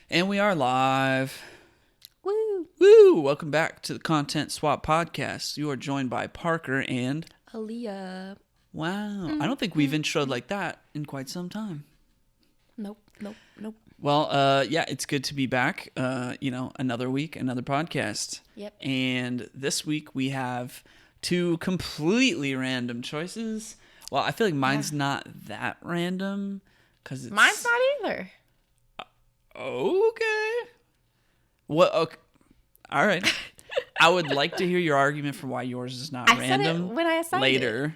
And we are live. Woo! Woo! Welcome back to the Content Swap Podcast. You are joined by Parker and... Aaliyah. Wow. I don't think we've introed like that in quite some time. Nope. Well, yeah, it's good to be back. Another week, another podcast. Yep. And this week we have two completely random choices. Well, I feel like mine's not that random. Mine's not either. Okay. What? Okay. All right. I would like to hear your argument for why yours is not random. Said it when I assigned later.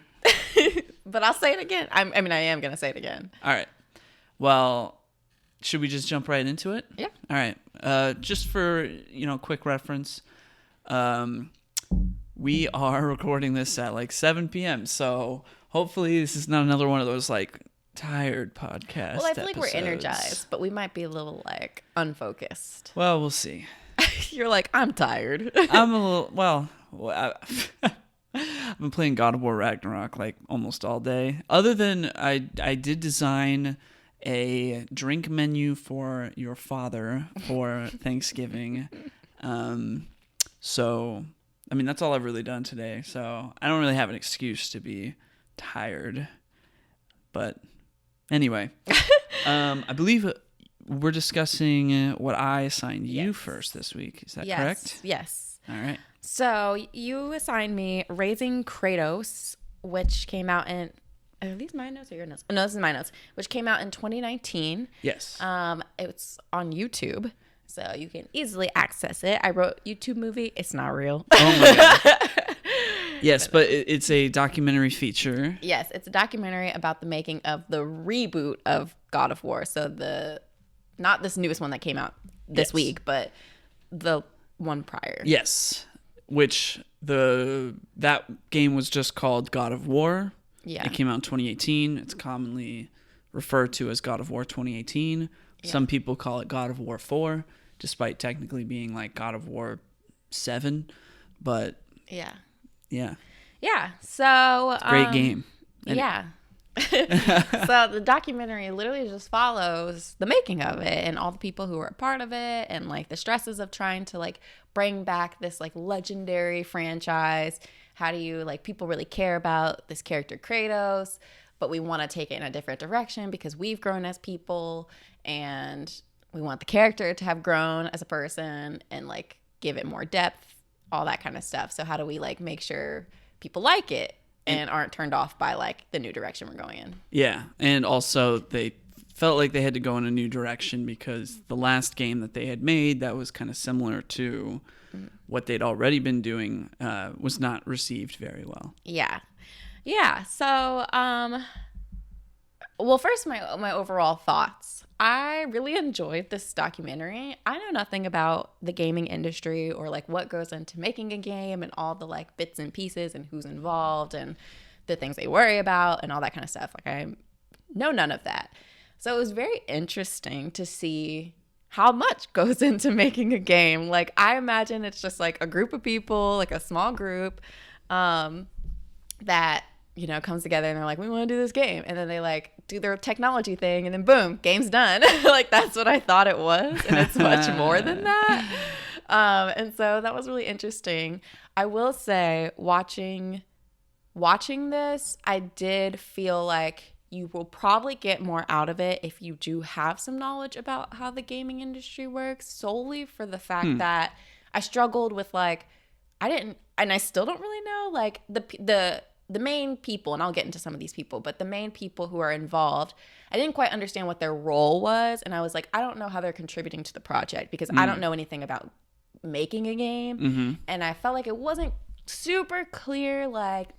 It. But I'll say it again. I am going to say it again. All right. Well, should we just jump right into it? Yeah. All right. Just for, quick reference, we are recording this at like 7 p.m. So hopefully this is not another one of those like tired podcast Well, I feel like episodes. we're energized, but we might be a little like unfocused. Well, we'll see. You're like, I'm tired. I'm a little, I've been playing God of War Ragnarok like almost all day. Other than I did design a drink menu for your father for Thanksgiving. So, I mean, that's all I've really done today. So I don't really have an excuse to be tired. But anyway, I believe we're discussing what I assigned you first this week. Is that correct? Yes. All right. So you assigned me Raising Kratos, which came out in... Are these my notes or your notes? No, this is my notes. Which came out in 2019. Yes. It's on YouTube, so you can easily access it. I wrote YouTube movie. It's not real. Oh my god. Yes, but it's a documentary feature. Yes, it's a documentary about the making of the reboot of God of War. So not this newest one that came out this week, but the one prior. Yes, which that game was just called God of War. Yeah. It came out in 2018. It's commonly referred to as God of War 2018. Yeah. Some people call it God of War 4, despite technically being like God of War 7. But yeah. So it's a great game. Yeah. So the documentary literally just follows the making of it and all the people who were a part of it and like the stresses of trying to like bring back this like legendary franchise. How do you like people really care about this character Kratos, but we want to take it in a different direction because we've grown as people and we want the character to have grown as a person and like give it more depth, all that kind of stuff. So how do we like make sure people like it and aren't turned off by like the new direction we're going in? Yeah, and also they felt like they had to go in a new direction because the last game that they had made that was kind of similar to what they'd already been doing was not received very well. Yeah. So, well, first my overall thoughts. I really enjoyed this documentary. I know nothing about the gaming industry or like what goes into making a game and all the like bits and pieces and who's involved and the things they worry about and all that kind of stuff. Like I know none of that. So it was very interesting to see how much goes into making a game. Like I imagine it's just like a group of people, like a small group that, comes together and they're like, we want to do this game. And then they like do their technology thing and then boom, game's done. Like that's what I thought it was. And it's much more than that. And so that was really interesting. I will say watching this, I did feel like you will probably get more out of it if you do have some knowledge about how the gaming industry works, solely for the fact that I struggled with like, and I still don't really know like the main people, and I'll get into some of these people, but the main people who are involved, I didn't quite understand what their role was. And I was like, I don't know how they're contributing to the project because I don't know anything about making a game. Mm-hmm. And I felt like it wasn't super clear, like,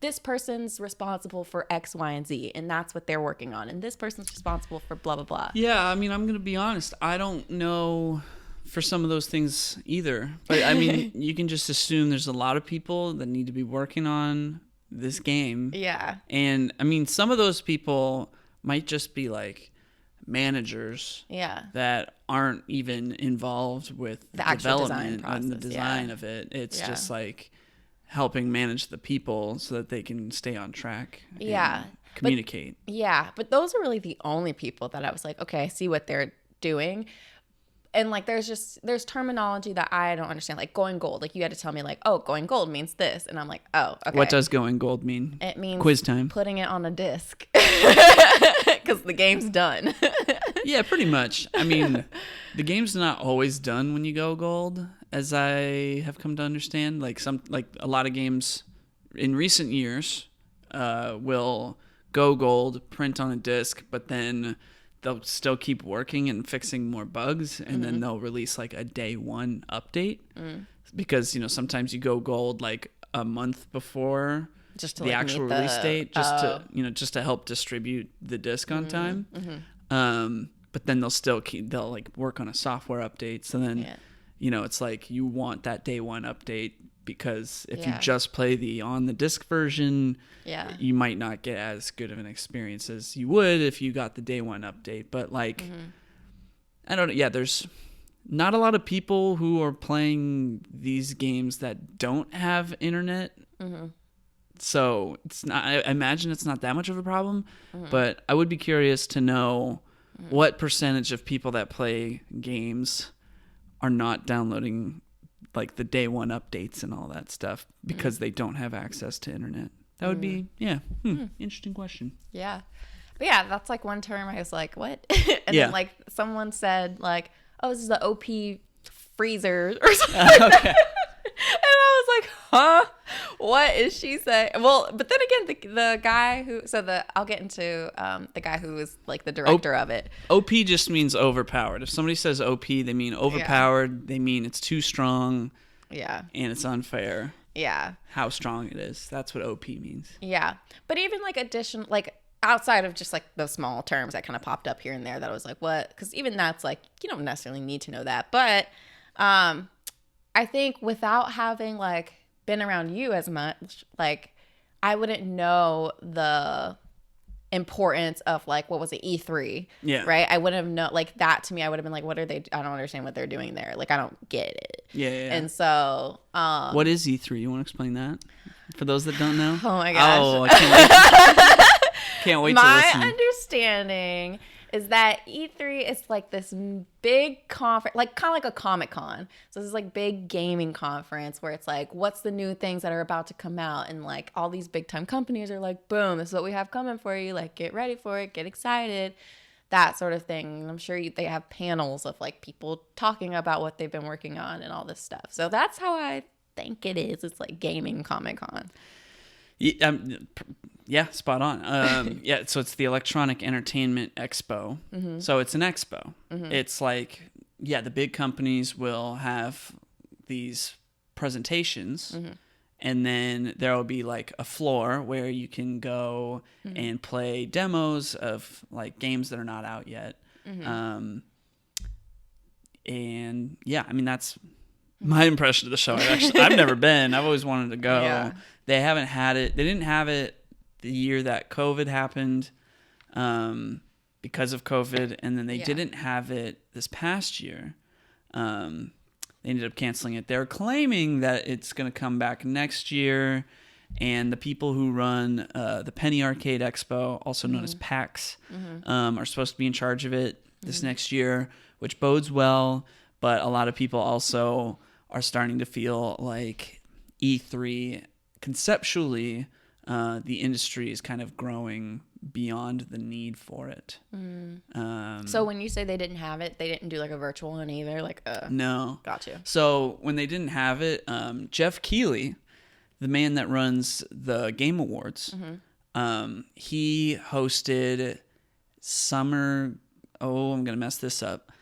this person's responsible for X, Y, and Z, and that's what they're working on. And this person's responsible for blah, blah, blah. Yeah, I mean, I'm going to be honest. I don't know for some of those things either. But, I mean, you can just assume there's a lot of people that need to be working on this game. Yeah. And, I mean, some of those people might just be, like, managers that aren't even involved with the development and the design of it. It's just, like, helping manage the people so that they can stay on track and communicate. But those are really the only people that I was like, okay, I see what they're doing. and like there's terminology that I don't understand, like going gold. Like you had to tell me like, oh, going gold means this, and I'm like, oh, okay. What does going gold mean? It means quiz time. Putting it on a disc because the game's done. Yeah, pretty much. I mean, the game's not always done when you go gold, as I have come to understand. Like a lot of games in recent years will go gold, print on a disc, but then they'll still keep working and fixing more bugs, and then they'll release like a day one update because sometimes you go gold like a month before just to, the like, actual release date, just to help distribute the disc on time. But then they'll like work on a software update. So then it's like you want that day one update, because if you just play the on the disc version, you might not get as good of an experience as you would if you got the day one update. But like, I don't know. Yeah, there's not a lot of people who are playing these games that don't have internet. So it's not, I imagine it's not that much of a problem, but I would be curious to know what percentage of people that play games are not downloading like the day one updates and all that stuff because they don't have access to internet. That would be, interesting question. Yeah. But yeah, that's like one term I was like, what? And then like someone said like, oh, this is the OP freezer or something. Okay. And I was like, huh? What is she saying? Well, but then again, the guy who, I'll get into the guy who was like the director of it. OP just means overpowered. If somebody says OP, they mean overpowered. They mean it's too strong. Yeah. And it's unfair. Yeah. How strong it is. That's what OP means. Yeah. But even like outside of just like those small terms that kind of popped up here and there that I was like, what? Because even that's like, you don't necessarily need to know that. But I think without having like been around you as much, like I wouldn't know the importance of like, what was it, E3? Yeah. Right? I wouldn't have known, like that to me, I would have been like, what are they, I don't understand what they're doing there. Like, I don't get it. Yeah. And so. What is E3? You want to explain that? For those that don't know? Oh my gosh. Oh, I can't wait. Can't wait to listen. My understanding is that E3 is like this big conference, like kind of like a Comic-Con. So this is like big gaming conference where it's like, what's the new things that are about to come out? And like all these big time companies are like, boom, this is what we have coming for you. Like, get ready for it, get excited, that sort of thing. And I'm sure they have panels of like people talking about what they've been working on and all this stuff. So that's how I think it is. It's like gaming Comic-Con. Yeah, spot on. So it's the Electronic Entertainment Expo. So it's an expo. It's like, the big companies will have these presentations, and then there will be like a floor where you can go and play demos of like games that are not out yet. And I mean, that's my impression of the show. I've never been. I've always wanted to go. Yeah. They haven't had it. They didn't have it the year that COVID happened because of COVID. And then they didn't have it this past year. They ended up canceling it. They're claiming that it's going to come back next year. And the people who run the Penny Arcade Expo, also known as PAX, are supposed to be in charge of it this next year, which bodes well. But a lot of people also are starting to feel like E3, conceptually, the industry is kind of growing beyond the need for it. So when you say they didn't have it, they didn't do like a virtual one either? Like, no. Got you. So when they didn't have it, Jeff Keighley, the man that runs the Game Awards, he hosted I'm going to mess this up.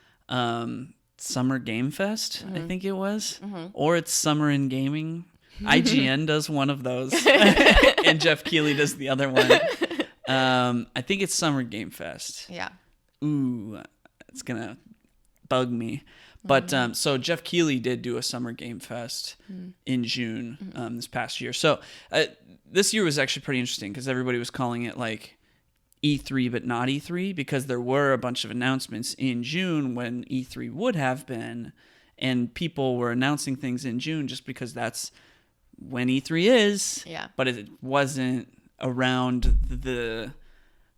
Summer Game Fest, I think it was, or it's Summer in Gaming. IGN does one of those, and Jeff Keighley does the other one. I think it's Summer Game Fest. Yeah. Ooh, it's gonna bug me. But so Jeff Keighley did do a Summer Game Fest in June this past year. So this year was actually pretty interesting because everybody was calling it like E3 but not E3, because there were a bunch of announcements in June when E3 would have been, and people were announcing things in June just because that's when E3 is. Yeah. But it wasn't around the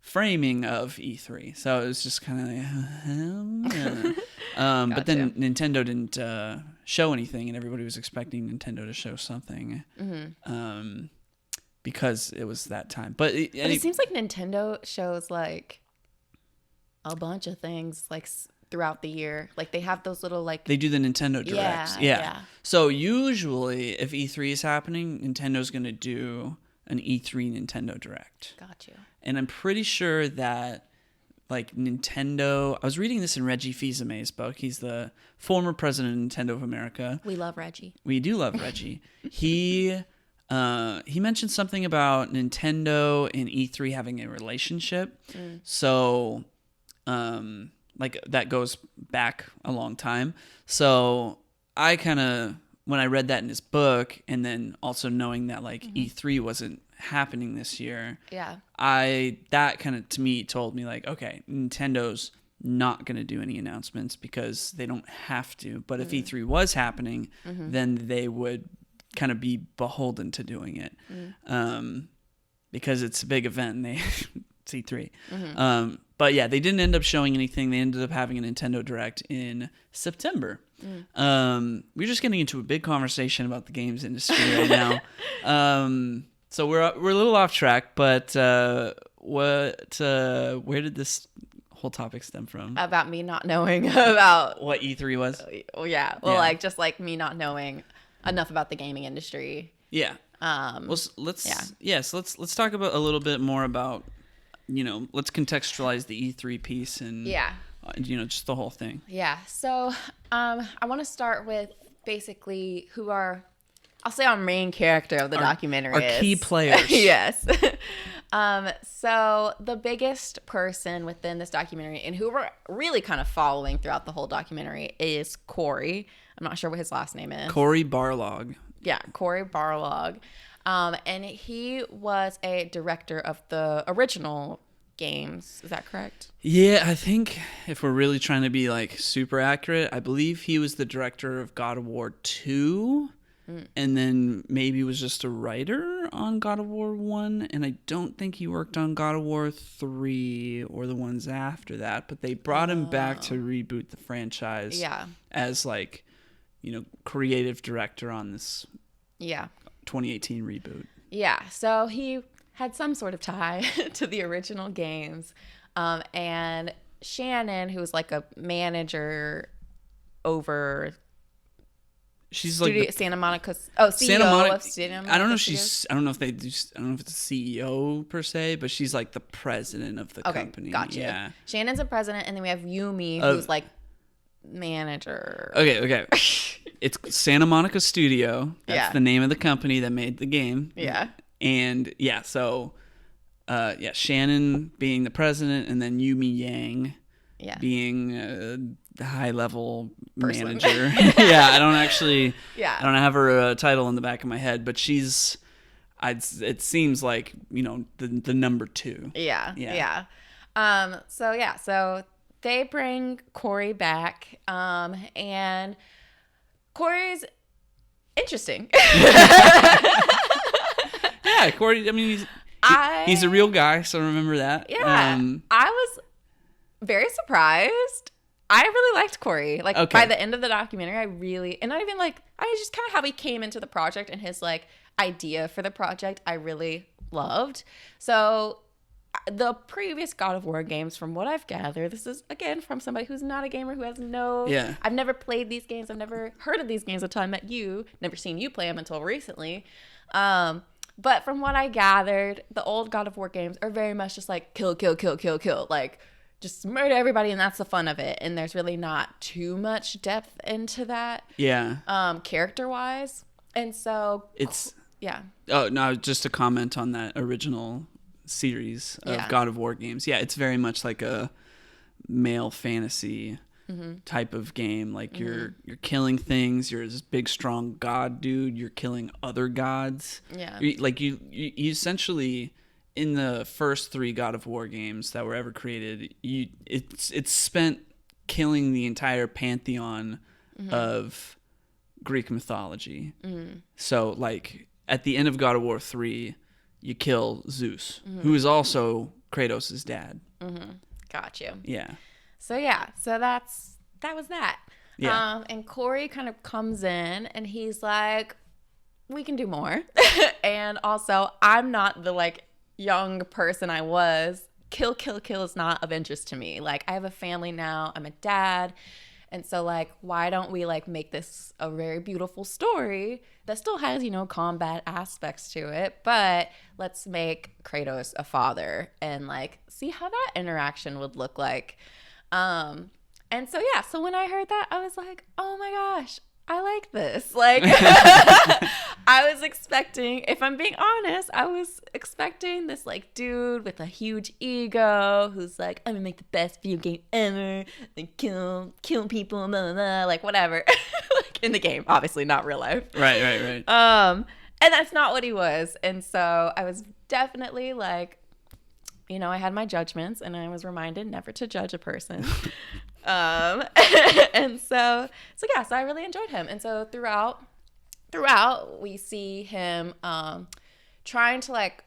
framing of E3. So it was just kind of like, Gotcha. But then Nintendo didn't show anything, and everybody was expecting Nintendo to show something because it was that time. But it seems like Nintendo shows like a bunch of things like throughout the year. Like they have those little like they do the Nintendo Directs. Yeah. So usually if E3 is happening, Nintendo's going to do an E3 Nintendo Direct. Got you. And I'm pretty sure that like Nintendo, I was reading this in Reggie Fils-Aimé's book. He's the former president of Nintendo of America. We love Reggie. We do love Reggie. He mentioned something about Nintendo and E3 having a relationship. So like that goes back a long time. So I kind of, when I read that in his book, and then also knowing that like E3 wasn't happening this year, that kind of to me told me like, okay, Nintendo's not going to do any announcements because they don't have to. But if E3 was happening, then they would kind of be beholden to doing it because it's a big event and it's E3. But yeah, they didn't end up showing anything. They ended up having a Nintendo Direct in September. We're just getting into a big conversation about the games industry right now. So we're a little off track, but where did this whole topic stem from? About me not knowing about what E3 was? Like just like me not knowing enough about the gaming industry. Yeah. Well, let's talk about a little bit more about, let's contextualize the E3 piece and just the whole thing. Yeah. So I want to start with basically who our main character of the documentary is. Our key players. Yes. So the biggest person within this documentary and who we're really kind of following throughout the whole documentary is Corey. I'm not sure what his last name is. Corey Barlog. Yeah, Corey Barlog. And he was a director of the original games. Is that correct? Yeah, I think if we're really trying to be like super accurate, I believe he was the director of God of War 2. And then maybe was just a writer on God of War 1. And I don't think he worked on God of War 3 or the ones after that. But they brought him back to reboot the franchise as like, creative director on this 2018 reboot. Yeah, so he had some sort of tie to the original games. And Shannon, who was like a manager over... She's Studio, like Santa Monica. Oh, CEO Santa Monica, of Santa Monica. I don't know if I don't know if it's a CEO per se, but she's like the president of the company. Gotcha. Yeah. Shannon's a president, and then we have Yumi, who's like manager. Okay. It's Santa Monica Studio. That's the name of the company that made the game. Yeah. And so Shannon being the president, and then Yumi Yang being the high level manager. I don't have her title in the back of my head, but she's it seems like the number 2. So they bring Corey back, and Corey's interesting. Corey, I mean he's a real guy, so remember that. I was very surprised. I really liked Corey. Like by the end of the documentary, I just kind of how he came into the project and his like idea for the project, I really loved. So the previous God of War games, from what I've gathered, this is again from somebody who's not a gamer, who has I've never played these games. I've never heard of these games until I met you. Never seen you play them until recently. But from what I gathered, the old God of War games are very much just like kill, like just murder everybody, and that's the fun of it. And there's really not too much depth into that. Character wise. And so it's Oh no, just to comment on that original series of God of War games. Yeah, it's very much like a male fantasy type of game. Like you're killing things. You're this big strong god dude. You're killing other gods. Yeah. You essentially, in the first 3 God of War games that were ever created, it's spent killing the entire pantheon of Greek mythology. So like at the end of God of War 3, you kill Zeus, who is also Kratos' dad. Got you. Yeah. So that was that. Yeah. And Corey kind of comes in and he's like, we can do more. And also, I'm not the like young person I was. Kill is not of interest to me. Like, I have a family now. I'm a dad. And so, like, why don't we, like, make this a very beautiful story that still has, combat aspects to it, but let's make Kratos a father and, like, see how that interaction would look like. And so, so when I heard that, I was like, oh my gosh, I like this. Like, I was expecting, if I'm being honest, I was expecting this, like, dude with a huge ego who's like, I'm gonna make the best video game ever, like, kill people, blah, blah, blah, like, whatever. Like, in the game, obviously, not real life. Right. And that's not what he was. And so I was definitely, like, I had my judgments, and I was reminded never to judge a person. And so I really enjoyed him. And so throughout we see him trying to like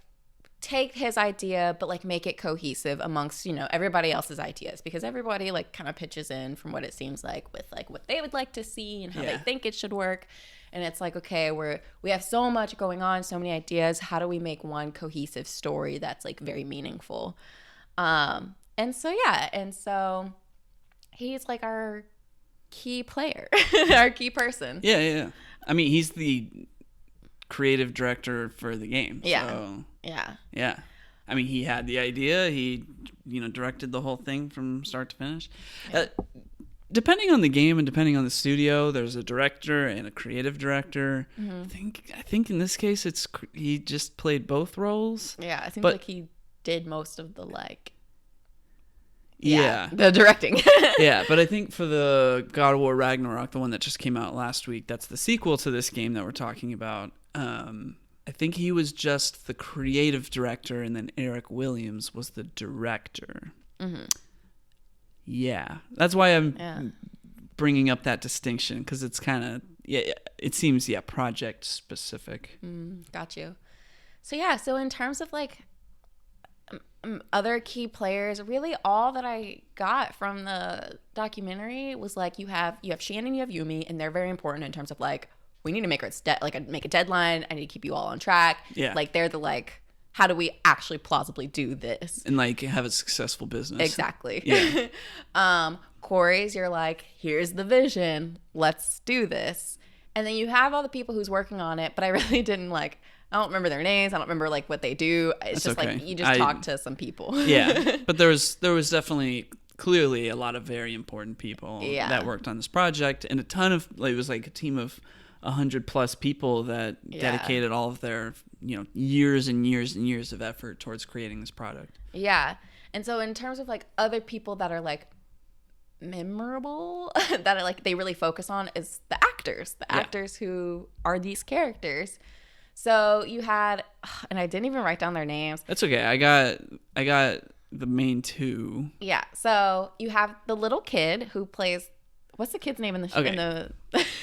take his idea but like make it cohesive amongst everybody else's ideas, because everybody like kind of pitches in from what it seems like with like what they would like to see and how they think it should work. And it's like, okay, we have so much going on, so many ideas. How do we make one cohesive story that's like very meaningful? And so he's like our key player, our key person. Yeah. I mean, he's the creative director for the game. Yeah. So, yeah. I mean, he had the idea. He, directed the whole thing from start to finish. Yeah. Depending on the game and depending on the studio, there's a director and a creative director. Mm-hmm. I think in this case, he just played both roles. Yeah, I think like he did most of the like. Yeah, the directing. Yeah, but I think for the God of War Ragnarok, the one that just came out last week, that's the sequel to this game that we're talking about. I think he was just the creative director, and then Eric Williams was the director. Mm-hmm. Yeah, that's why I'm bringing up that distinction, because it's kind of it seems project specific. Got you. So in terms of like other key players, really all that I got from the documentary was like you have Shannon, you have Yumi, and they're very important in terms of like we need to make make a deadline. I need to keep you all on track. Yeah, like they're the like, how do we actually plausibly do this and like have a successful business? Exactly. Yeah. Corey's, you're like, here's the vision, let's do this. And then you have all the people who's working on it, but I really didn't like, I don't remember their names. I don't remember like what they do. It's just okay. Like you just talk to some people. Yeah, but there was definitely clearly a lot of very important people that worked on this project, and a ton of like, it was like a team of 100+ people that dedicated all of their years and years and years of effort towards creating this product. Yeah, and so in terms of like other people that are like memorable that are like they really focus on is the actors who are these characters. So you had, and I didn't even write down their names. That's okay. I got the main two. Yeah. So you have the little kid who plays. What's the kid's name in the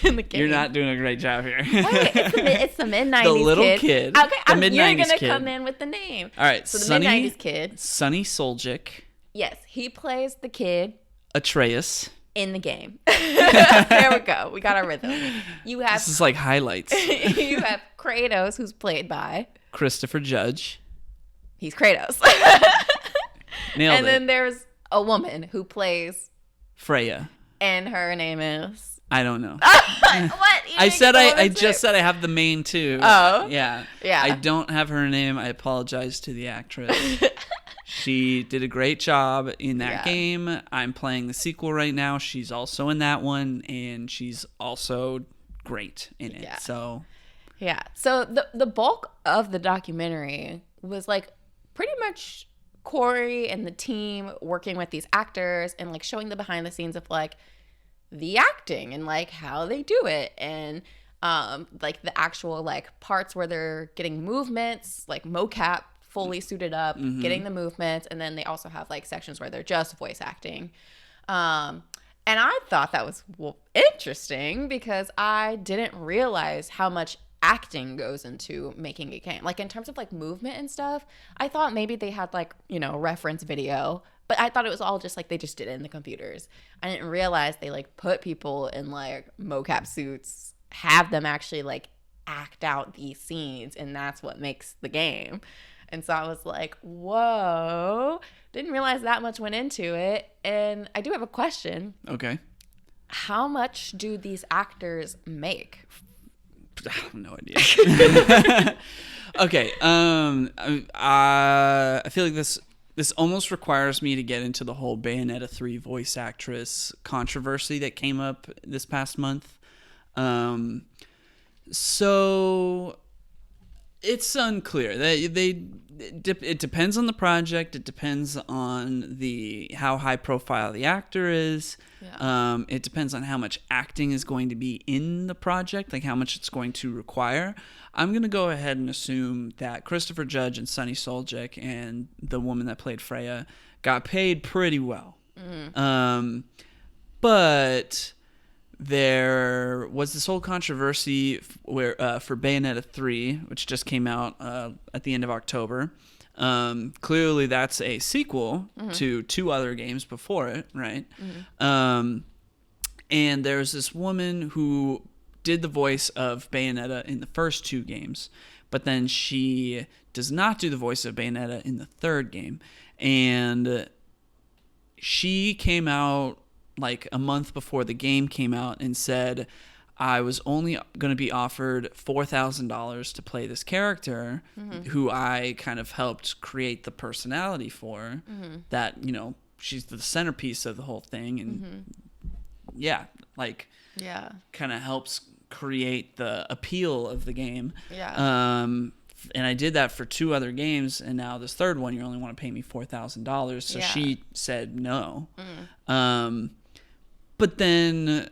in the game? You're not doing a great job here. Wait, it's the mid-90s the little kid. Okay, the mid-90s you're gonna kid. Come in with the name. All right. So the mid-90s kid. Sonny Soljic. Yes, he plays the kid. Atreus. In the game. There we go. We got our rhythm. This is like highlights. You have Kratos, who's played by Christopher Judge. He's Kratos. Nailed it. And then there's a woman who plays Freya. And her name is? I don't know. What? I just said I have the main two. Oh. Yeah. I don't have her name. I apologize to the actress. She did a great job in that game. I'm playing the sequel right now. She's also in that one, and she's also great in it. Yeah. So the bulk of the documentary was like pretty much Corey and the team working with these actors and like showing the behind the scenes of like the acting and like how they do it, and like the actual like parts where they're getting movements, like mocap fully suited up, getting the movements, and then they also have like sections where they're just voice acting. And I thought that was interesting because I didn't realize how much acting goes into making a game. Like in terms of like movement and stuff, I thought maybe they had like, you know, reference video, but I thought it was all just like they just did it in the computers. I didn't realize they like put people in like mocap suits, have them actually like act out these scenes, and that's what makes the game. And so I was like, whoa, didn't realize that much went into it. And I do have a question. Okay. How much do these actors make? I have no idea. Okay. I feel like this almost requires me to get into the whole Bayonetta 3 voice actress controversy that came up this past month. So it's unclear. It depends on the project. It depends on how high profile the actor is. Yeah. It depends on how much acting is going to be in the project, like how much it's going to require. I'm going to go ahead and assume that Christopher Judge and Sunny Soljic and the woman that played Freya got paid pretty well. Mm-hmm. But there was this whole controversy where for Bayonetta 3, which just came out at the end of October. Clearly, that's a sequel to 2 other games before it, right? Mm-hmm. And there's this woman who did the voice of Bayonetta in the first 2 games, but then she does not do the voice of Bayonetta in the 3rd game. And she came out like a month before the game came out and said, I was only going to be offered $4,000 to play this character who I kind of helped create the personality for, that, you know, she's the centerpiece of the whole thing. And kind of helps create the appeal of the game. Yeah. And I did that for 2 other games, and now this 3rd one, you only want to pay me $4,000. So she said no. But then,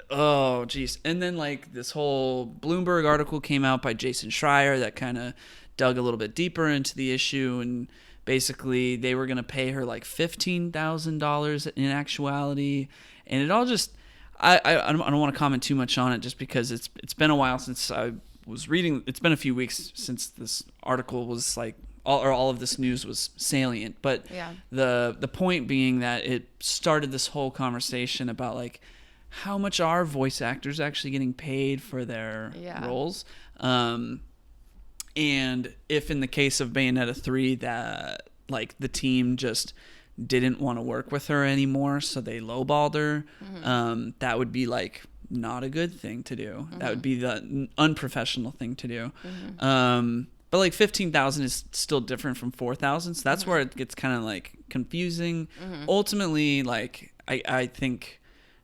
oh, geez. And then, like, this whole Bloomberg article came out by Jason Schreier that kind of dug a little bit deeper into the issue. And basically, they were going to pay her, like, $15,000 in actuality. And it all just, I don't want to comment too much on it just because it's been a while since I was reading. It's been a few weeks since this article was, like, all of this news was salient, but the point being that it started this whole conversation about like how much are voice actors actually getting paid for their roles, and if in the case of Bayonetta 3 that like the team just didn't want to work with her anymore, so they lowballed her, that would be like not a good thing to do. That would be the unprofessional thing to do. But like 15,000 is still different from 4,000, so that's where it gets kind of like confusing. Ultimately, like I think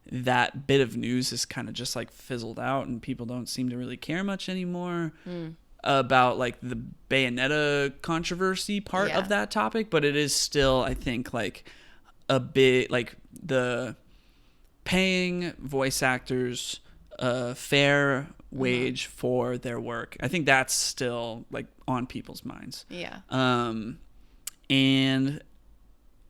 that bit of news is kind of just like fizzled out, and people don't seem to really care much anymore about like the Bayonetta controversy part of that topic. But it is still, I think, like a bit like the paying voice actors a fair wage for their work. I think that's still like on people's minds. Yeah. And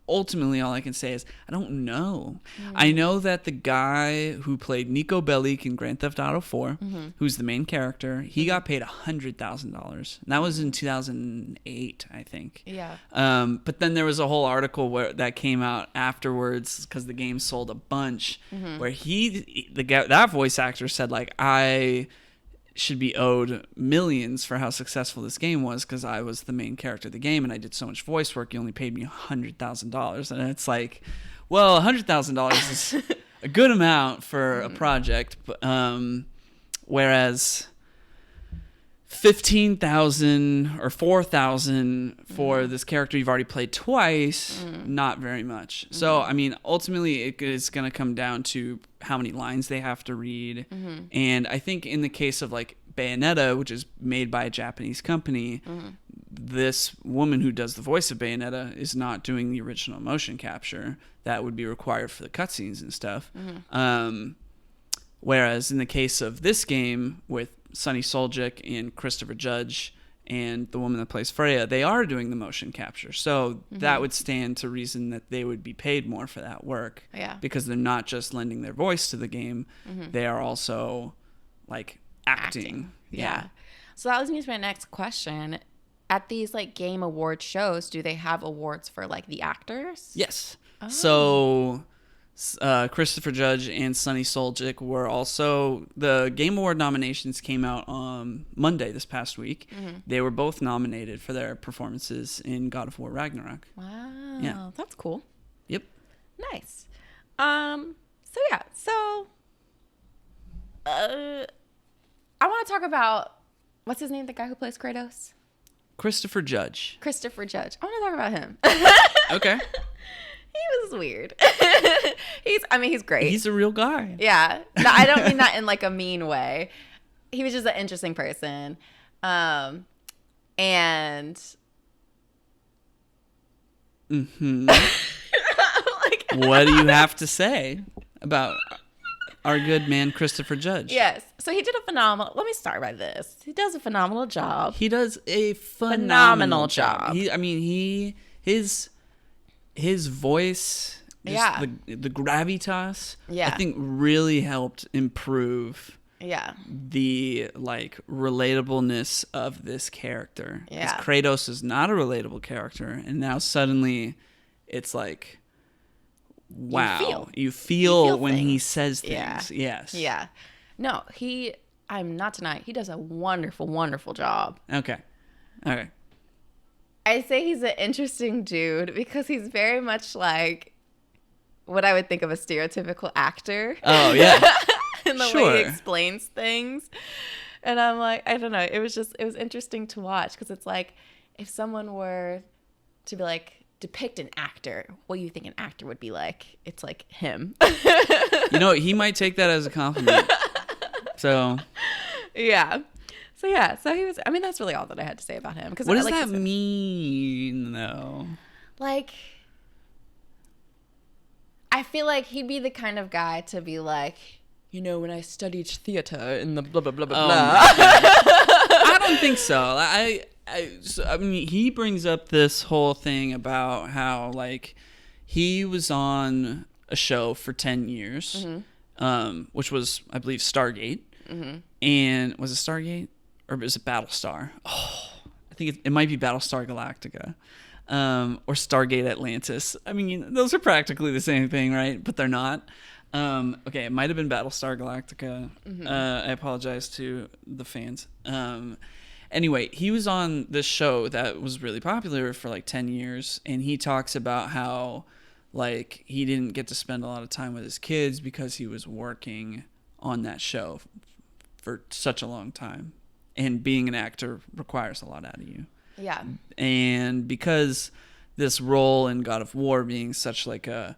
ultimately all I can say is I don't know. I know that the guy who played Nico Bellic in Grand Theft Auto 4, who's the main character, he got paid $100,000. And that was in 2008, I think. Yeah. But then there was a whole article that came out afterwards because the game sold a bunch, where that voice actor said like, I should be owed millions for how successful this game was because I was the main character of the game and I did so much voice work. You only paid me $100,000, and it's like, well, $100,000 is a good amount for a project, whereas 15,000 or 4,000 for this character you've already played twice, not very much. So, I mean, ultimately it is going to come down to how many lines they have to read. And I think in the case of like Bayonetta, which is made by a Japanese company, this woman who does the voice of Bayonetta is not doing the original motion capture that would be required for the cutscenes and stuff. Whereas in the case of this game with Sunny Soljic and Christopher Judge and the woman that plays Freya, they are doing the motion capture. So that would stand to reason that they would be paid more for that work. Yeah. Because they're not just lending their voice to the game. They are also like acting. Yeah. So that leads me to my next question. At these like game award shows, do they have awards for like the actors? Yes. Oh. So Christopher Judge and Sonny Soljic were also, the Game Award nominations came out on Monday this past week. Mm-hmm. They were both nominated for their performances in God of War Ragnarok. Wow. Yeah. That's cool. Yep. Nice. So I want to talk about, what's his name, the guy who plays Kratos? Christopher Judge. I want to talk about him. Okay. He was weird. He's great. He's a real guy. Yeah. No, I don't mean that in like a mean way. He was just an interesting person. And what do you have to say about our good man Christopher Judge? Yes. So he did a phenomenal. Let me start by this. He does a phenomenal job. He does a phenomenal job. His voice, just the gravitas, I think really helped improve the like relatableness of this character. Because Kratos is not a relatable character, and now suddenly it's like, wow, you feel when he says things. Yes. Yeah. No, I'm not denying, he does a wonderful, wonderful job. Okay. I say he's an interesting dude because he's very much like what I would think of a stereotypical actor. Oh, yeah. In the way he explains things. And I'm like, I don't know. It was interesting to watch because it's like if someone were to be like, depict an actor, what do you think an actor would be like? It's like him. He might take that as a compliment. So. Yeah. So he was, that's really all that I had to say about him. What does that mean, though? Like, I feel like he'd be the kind of guy to be like, when I studied theater in the blah, blah, blah, blah, blah. I don't think so. He brings up this whole thing about how, like, he was on a show for 10 years, which was, I believe, Stargate. Mm-hmm. And was it Stargate? Or was it Battlestar? Oh, I think it might be Battlestar Galactica. Or Stargate Atlantis. Those are practically the same thing, right? But they're not. Okay, it might have been Battlestar Galactica. Mm-hmm. I apologize to the fans. Anyway, he was on this show that was really popular for like 10 years. And he talks about how like he didn't get to spend a lot of time with his kids because he was working on that show for such a long time. And being an actor requires a lot out of you. Yeah. And because this role in God of War being such like an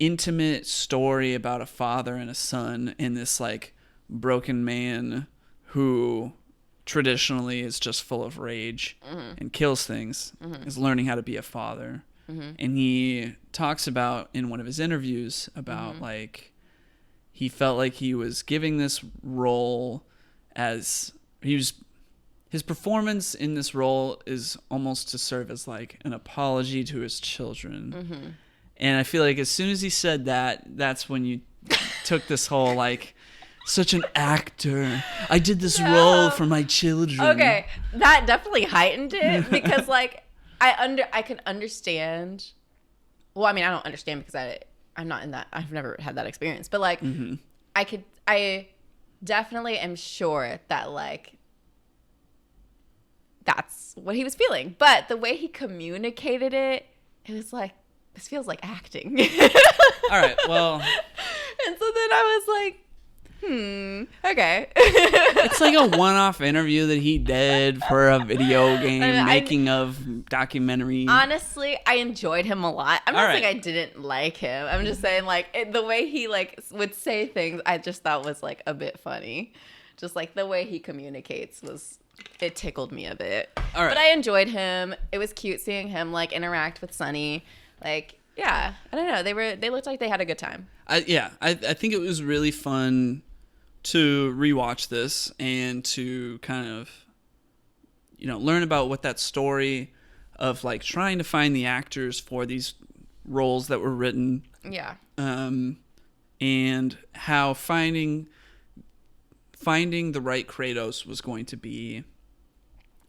intimate story about a father and a son and this like broken man who traditionally is just full of rage and kills things, is learning how to be a father. Mm-hmm. And he talks about in one of his interviews about like he felt like he was giving this role as his performance in this role is almost to serve as like an apology to his children. Mm-hmm. And I feel like as soon as he said that, that's when you took this whole like, such an actor. I did this role for my children. Okay, that definitely heightened it because like I can understand. Well, I don't understand because I'm not in that. I've never had that experience, but like I definitely am sure that like that's what he was feeling. But the way he communicated it was like, this feels like acting. All right, well. And so then I was like, okay. It's like a one-off interview that he did for a video game making of documentary. Honestly, I enjoyed him a lot. I'm not saying I didn't like him. I'm just saying like the way he like would say things, I just thought was like a bit funny. Just like the way he communicates it tickled me a bit. All right. But I enjoyed him. It was cute seeing him like interact with Sonny. Like, yeah, I don't know. They looked like they had a good time. I think it was really fun to rewatch this and to kind of, learn about what that story of like trying to find the actors for these roles that were written. Yeah. And how finding finding the right Kratos was going to be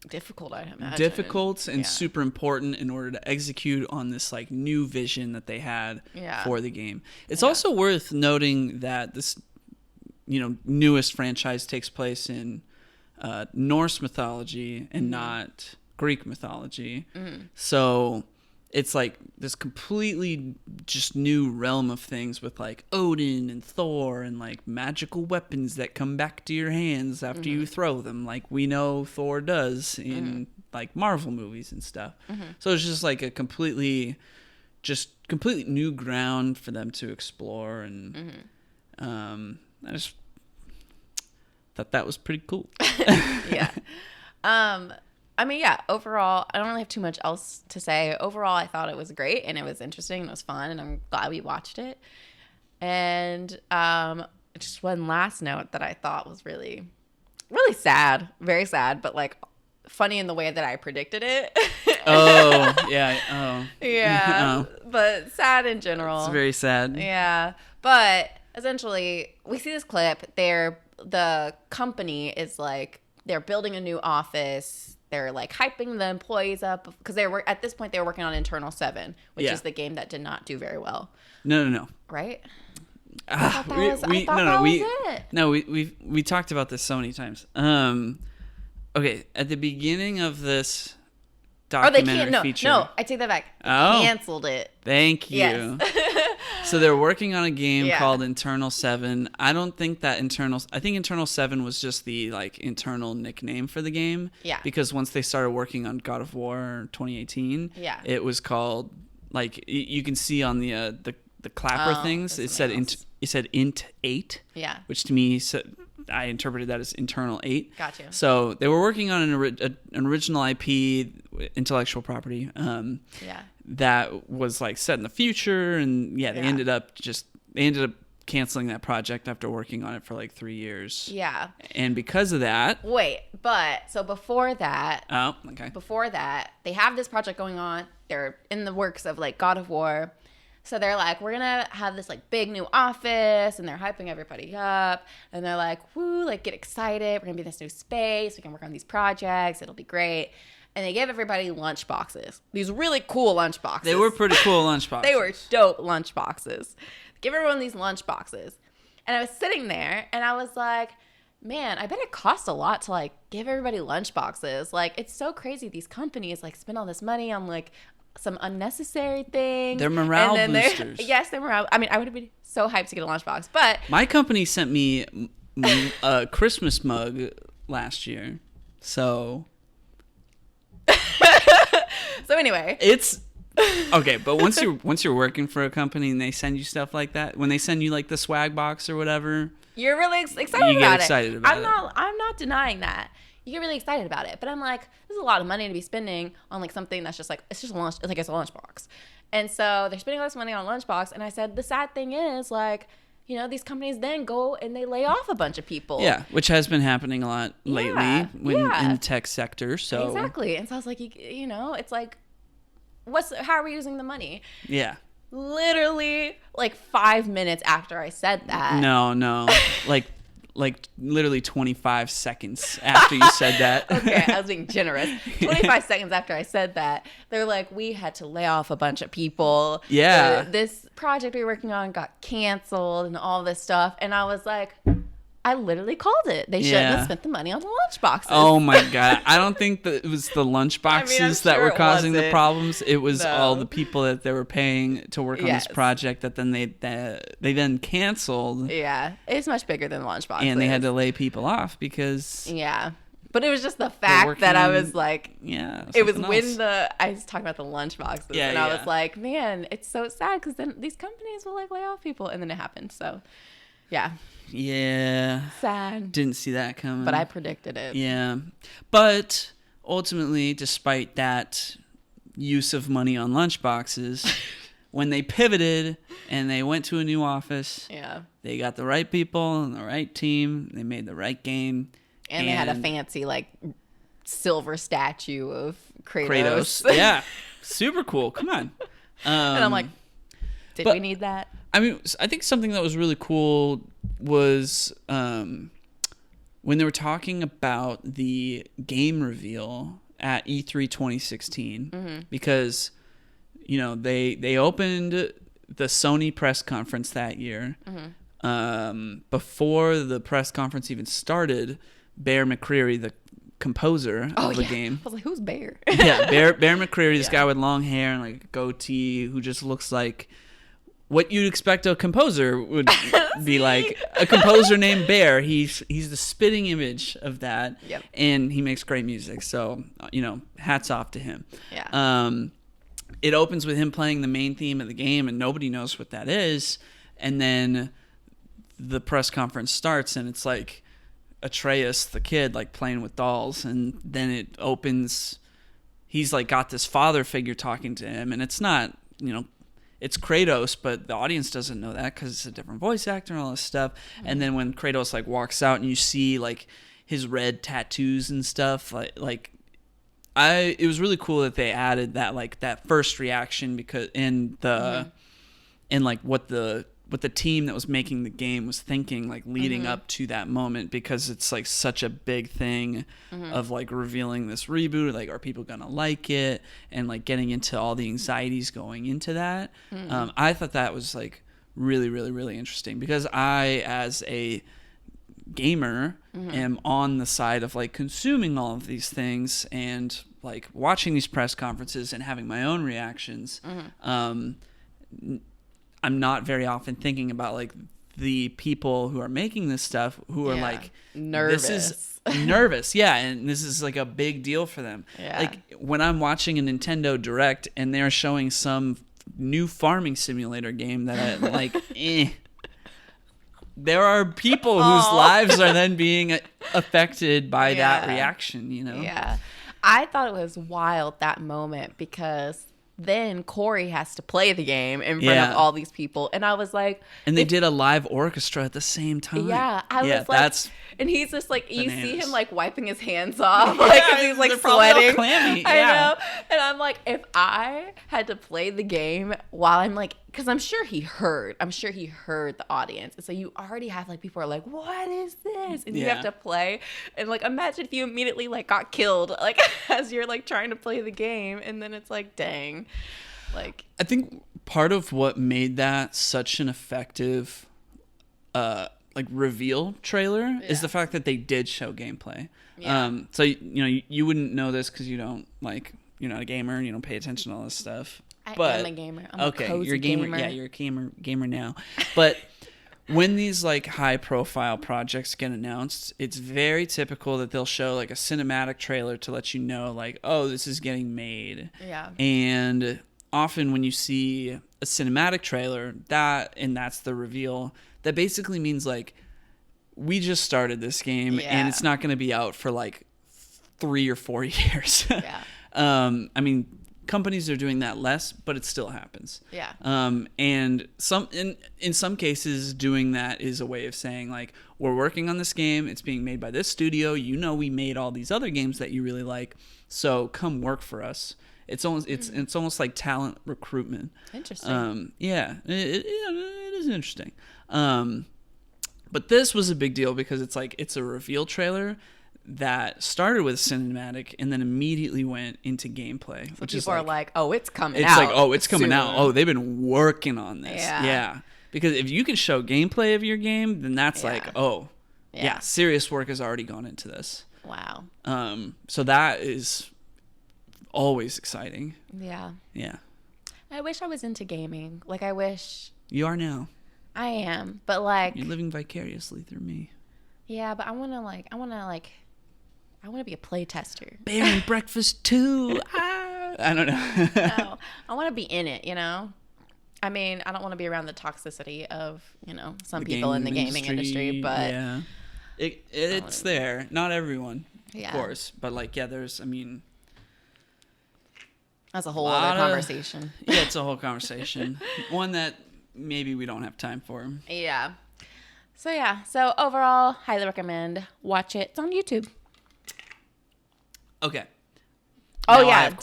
difficult, I imagine. Difficult and super important in order to execute on this like new vision that they had for the game. It's also worth noting that this, newest franchise takes place in Norse mythology and not Greek mythology. So it's like this completely just new realm of things with like Odin and Thor and like magical weapons that come back to your hands after you throw them, like we know Thor does in like Marvel movies and stuff. So it's just like a completely new ground for them to explore, and I just thought that was pretty cool. Yeah. Overall, I don't really have too much else to say. Overall, I thought it was great, and it was interesting, and it was fun, and I'm glad we watched it. And just one last note that I thought was really, really sad, very sad, but like funny in the way that I predicted it. Yeah, but sad in general. It's very sad. Yeah, but essentially, we see this clip. The company is like, they're building a new office. They're like hyping the employees up because at this point they were working on Internal 7, which is the game that did not do very well. No. Right? We talked about this so many times. Okay, at the beginning of this documentary feature. No, I take that back. They canceled it. Thank you. Yes. So they're working on a game called Internal 7. I think Internal 7 was just the like internal nickname for the game. Yeah. Because once they started working on God of War 2018, it was called, like, you can see on the clapper things, it said Int 8. Yeah. Which to me, I interpreted that as Internal 8. Gotcha. So they were working on an original IP, intellectual property, that was like set in the future, and they ended up canceling that project after working on it for like 3 years. Yeah. And because of that... So before that... Oh, okay. Before that, they have this project going on. They're in the works of like God of War. So they're like, we're going to have this like big new office, and they're hyping everybody up, and they're like, woo, like get excited. We're going to be in this new space. We can work on these projects. It'll be great. And they give everybody lunch boxes. These really cool lunch boxes. They were pretty cool lunch boxes. They were dope lunch boxes. Give everyone these lunch boxes. And I was sitting there, and I was like, man, I bet it costs a lot to like give everybody lunch boxes. Like, it's so crazy. These companies like spend all this money on like some unnecessary thing. They're morale boosters. Yes, they're morale. I mean, I would have been so hyped to get a lunchbox, but my company sent me a Christmas mug last year. So anyway, it's okay. But once you're working for a company and they send you stuff like that, when they send you like the swag box or whatever, you're really excited about it. I'm not denying that. You get really excited about it, but I'm like, this is a lot of money to be spending on like something that's just like, it's just a lunch, like it's a lunchbox. And so they're spending all this money on a lunchbox. And I said, the sad thing is like, these companies then go and they lay off a bunch of people. Yeah, which has been happening a lot lately in the tech sector. So exactly. And so I was like, it's like, how are we using the money? Yeah. Literally like 5 minutes after I said that. No, like literally 25 seconds after you said that. Okay, I was being generous. 25 seconds after I said that, they're like, we had to lay off a bunch of people. Yeah. This project we were working on got canceled and all this stuff. And I was like, I literally called it. They shouldn't have spent the money on the lunch boxes. Oh my God. I don't think that it was the lunch boxes that were causing the problems. It was all the people that they were paying to work on this project that then they then canceled. Yeah. It's much bigger than the lunch boxes. And they had to lay people off because... Yeah. But it was just the fact that I was like... Yeah. It was when I was talking about the lunch boxes. And I was like, man, it's so sad because then these companies will like lay off people. And then it happened. So, yeah. Yeah. Sad. Didn't see that coming. But I predicted it. Yeah. But ultimately, despite that use of money on lunchboxes, when they pivoted and they went to a new office, they got the right people and the right team. They made the right game. And they had a fancy, like, silver statue of Kratos. Yeah. Super cool. Come on. And I'm like, did we need that? I mean, I think something that was really cool was when they were talking about the game reveal at E3 2016, because, you know, they opened the Sony press conference that year. Before the press conference even started, Bear McCreary, the composer of the game. I was like, who's Bear? Bear McCreary, this guy with long hair and like a goatee who just looks like what you'd expect a composer would be like. A composer named Bear. He's the spitting image of that. Yep. And he makes great music. So, you know, hats off to him. Yeah. It opens with him playing the main theme of the game, and nobody knows what that is. And then the press conference starts, and it's like Atreus, the kid, like playing with dolls. And then it opens. He's like got this father figure talking to him, and it's not, you know, it's Kratos, but the audience doesn't know that because it's a different voice actor and all this stuff. And then when Kratos like walks out and you see like his red tattoos and stuff, it was really cool that they added that, like that first reaction, because in like what the team that was making the game was thinking, like leading up to that moment, because it's like such a big thing of like revealing this reboot, like are people gonna like it, and like getting into all the anxieties going into that. I thought that was like really, really, really interesting, because I, as a gamer, am on the side of like consuming all of these things and like watching these press conferences and having my own reactions. I'm not very often thinking about like the people who are making this stuff, who are like nervous. This is nervous, and this is like a big deal for them. Like when I'm watching a Nintendo Direct and they're showing some new farming simulator game that I like, there are people whose lives are then being affected by that reaction, you know? Yeah. I thought it was wild, that moment, because then Corey has to play the game in front of all these people. And I was like... And they did a live orchestra at the same time. Yeah. I was like... And he's just like... bananas. You see him like wiping his hands off. Like, cause he's like sweating. Clammy. I know. And I'm like, if I had to play the game while I'm like... Because I'm sure he heard the audience. And so you already have like people are like, what is this? And you have to play. And like, imagine if you immediately like got killed, like as you're like trying to play the game. And then it's like, dang. Like, I think part of what made that such an effective like reveal trailer is the fact that they did show gameplay. So you know, you wouldn't know this because you don't like, you're not a gamer and you don't pay attention to all this stuff. I am a gamer. I'm a cozy you're a gamer. Yeah, you're a gamer now. But when these like high profile projects get announced, it's very typical that they'll show like a cinematic trailer to let you know like, oh, this is getting made. Yeah. And often when you see a cinematic trailer, that's the reveal, that basically means like, we just started this game and it's not going to be out for like 3 or 4 years. I mean, companies are doing that less, but it still happens. Yeah. And in some cases, doing that is a way of saying like, we're working on this game. It's being made by this studio. You know, we made all these other games that you really like, so come work for us. It's almost like talent recruitment. Interesting. It is interesting. But this was a big deal because it's a reveal trailer that started with cinematic and then immediately went into gameplay. So people are like, oh, it's coming out. It's like, oh, it's coming out. Oh, they've been working on this. Yeah. Because if you can show gameplay of your game, then that's like, oh, serious work has already gone into this. Wow. So that is always exciting. Yeah. Yeah. I wish I was into gaming. Like, I wish... You are now. I am, but like... You're living vicariously through me. Yeah, but I want to be a play tester. Bear and breakfast too. I don't know. No, I want to be in it, you know? I mean, I don't want to be around the toxicity of, you know, some people in the gaming industry, but... Yeah. It's there. Not everyone, of course. But like, there's, I mean... That's a whole other conversation. Yeah, it's a whole conversation. One that maybe we don't have time for. Yeah. So overall, highly recommend. Watch it. It's on YouTube. Okay. Oh, yeah.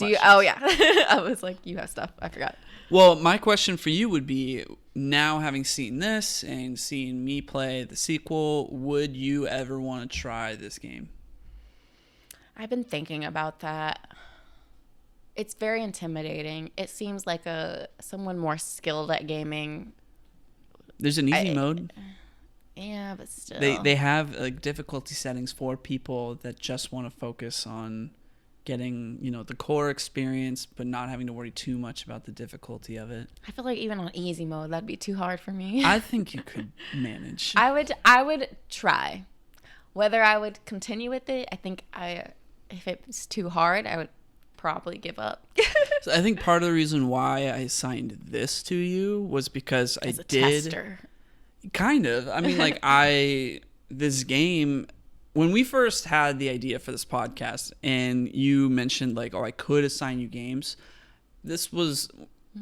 I was like, you have stuff. I forgot. Well, my question for you would be, now having seen this and seeing me play the sequel, would you ever want to try this game? I've been thinking about that. It's very intimidating. It seems like someone more skilled at gaming. There's an easy mode. Yeah, but still. They have like difficulty settings for people that just want to focus on getting, the core experience, but not having to worry too much about the difficulty of it. I feel like even on easy mode, that'd be too hard for me. I think you could manage. I would try. Whether I would continue with it, I think if it was too hard, I would probably give up. So I think part of the reason why I assigned this to you was because as a tester. Kind of. I mean, like this game, when we first had the idea for this podcast and you mentioned like, I could assign you games. This was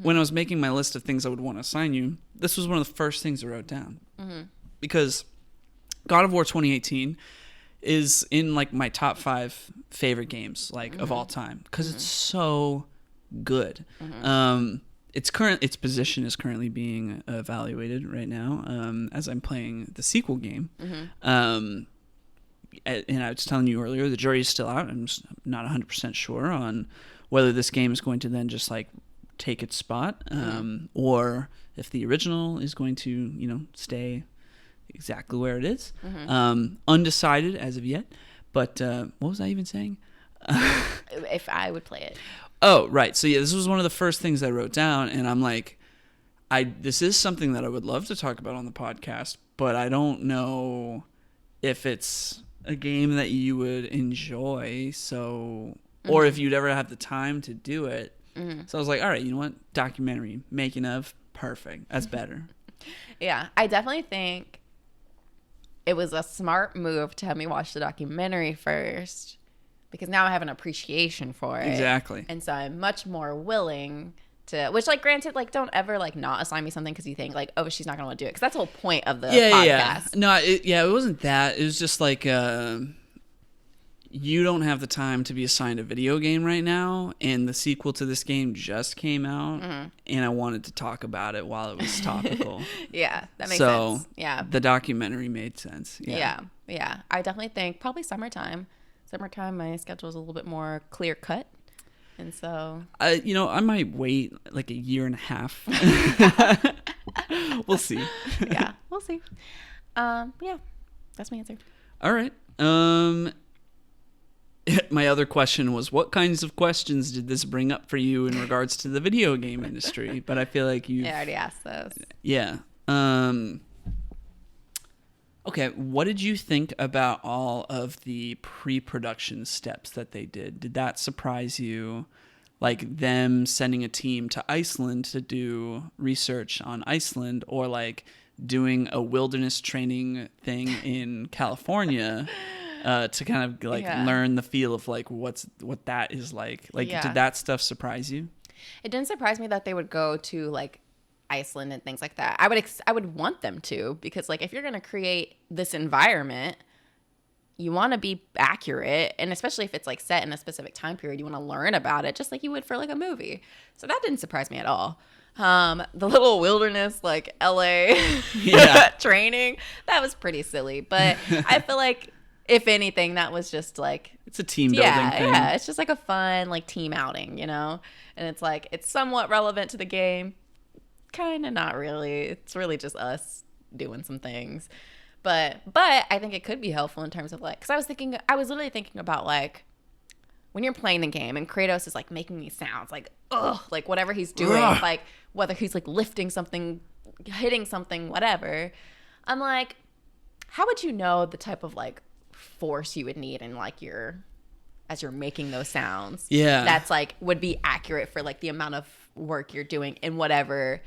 when I was making my list of things I would want to assign you. This was one of the first things I wrote down because God of War 2018 is in like my top 5 favorite games of all time because it's so good. Its position is currently being evaluated right now as I'm playing the sequel game. And I was telling you earlier, the jury is still out. I'm just not 100% sure on whether this game is going to then just like take its spot or if the original is going to, stay exactly where it is. Undecided as of yet. But what was I even saying? If I would play it. Oh, right. So yeah, this was one of the first things I wrote down, and I'm like, this is something that I would love to talk about on the podcast, but I don't know if it's a game that you would enjoy, or if you'd ever have the time to do it. So I was like, all right, you know what? Documentary, making of, perfect. That's better. Yeah, I definitely think it was a smart move to have me watch the documentary first, because now I have an appreciation for it. Exactly. And so I'm much more willing to, which like granted, like don't ever like not assign me something because you think like, oh, she's not going to want to do it. Because that's the whole point of the podcast. Yeah. No, it wasn't that. It was just like you don't have the time to be assigned a video game right now. And the sequel to this game just came out. And I wanted to talk about it while it was topical. Yeah, that makes sense. Yeah. The documentary made sense. Yeah. I definitely think probably summertime, my schedule is a little bit more clear cut. And so, I might wait like a year and a half. We'll see. Yeah, we'll see. Yeah, that's my answer. All right. My other question was, what kinds of questions did this bring up for you in regards to the video game industry? But I feel like I already asked those. Yeah. Okay, what did you think about all of the pre-production steps that they did? Did that surprise you? Like them sending a team to Iceland to do research on Iceland, or like doing a wilderness training thing in California to kind of like learn the feel of like what that is like. Like, did that stuff surprise you? It didn't surprise me that they would go to like Iceland and things like that. I would want them to, because like if you're going to create this environment, you want to be accurate, and especially if it's like set in a specific time period, you want to learn about it just like you would for like a movie. So that didn't surprise me at all. The little wilderness like LA training, that was pretty silly, but I feel like if anything, that was just like, it's a team building thing. Yeah, it's just like a fun like team outing, and it's like it's somewhat relevant to the game. Kind of not really. It's really just us doing some things. But I think it could be helpful in terms of like, because I was literally thinking about like when you're playing the game and Kratos is like making these sounds like, ugh, like whatever he's doing, like whether he's like lifting something, hitting something, whatever. I'm like, how would you know the type of like force you would need in like as you're making those sounds? Yeah. That's like would be accurate for like the amount of work you're doing in whatever,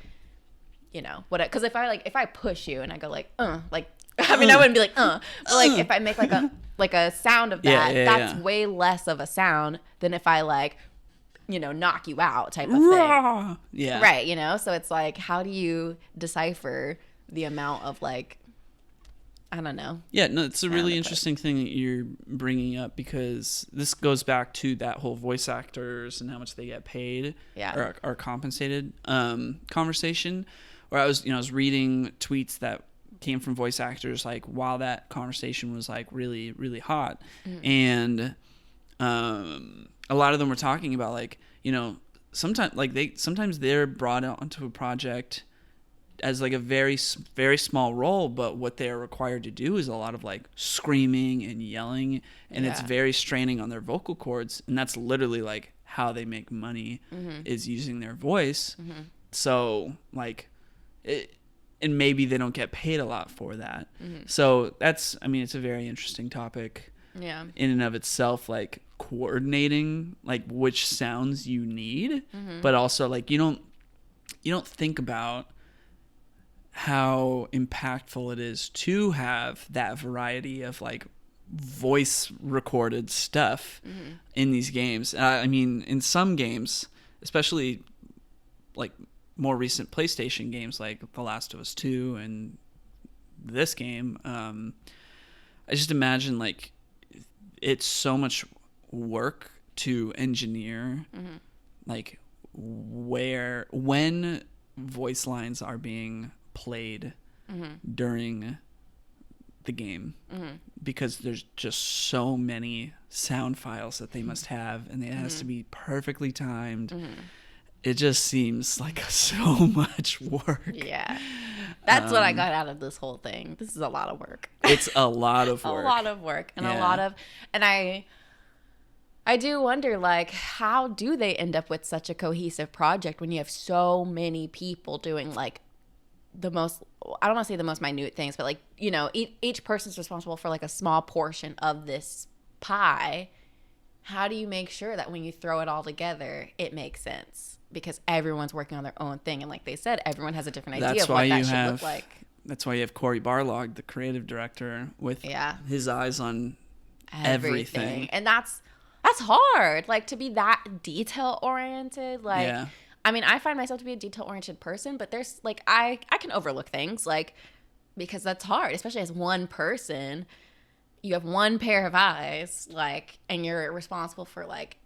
because if I push you and I go like, I mean, I wouldn't be like, but like if I make like a sound of that, that's way less of a sound than if I like, knock you out type of thing. Yeah. Right. So it's like, how do you decipher the amount of like, I don't know. Yeah, no, it's a really interesting thing that you're bringing up, because this goes back to that whole voice actors and how much they get paid or are compensated conversation, or I was reading tweets that came from voice actors like while that conversation was like really, really hot. And a lot of them were talking about like, sometimes they're brought onto a project as like a very, very small role, but what they're required to do is a lot of like screaming and yelling, and it's very straining on their vocal cords, and that's literally like how they make money is using their voice. So like and maybe they don't get paid a lot for that. So it's a very interesting topic in and of itself, like coordinating like which sounds you need, but also like you don't think about how impactful it is to have that variety of like voice recorded stuff in these games. In some games, especially like more recent PlayStation games like The Last of Us 2 and this game, I just imagine like it's so much work to engineer like when voice lines are being played during the game, because there's just so many sound files that they must have, and it has to be perfectly timed. It just seems like so much work. Yeah. That's what I got out of this whole thing. This is a lot of work. It's a lot of work. A lot of work. And I do wonder, like, how do they end up with such a cohesive project when you have so many people doing, like, I don't want to say the most minute things, but, like, each person's responsible for, like, a small portion of this pie. How do you make sure that when you throw it all together, it makes sense? Because everyone's working on their own thing. And like they said, everyone has a different idea of what that should look like. That's why you have Cory Barlog, the creative director, with his eyes on everything. And that's hard, like, to be that detail oriented. Like, I find myself to be a detail oriented person, but there's like I can overlook things, like, because that's hard, especially as one person. You have one pair of eyes, like, and you're responsible for like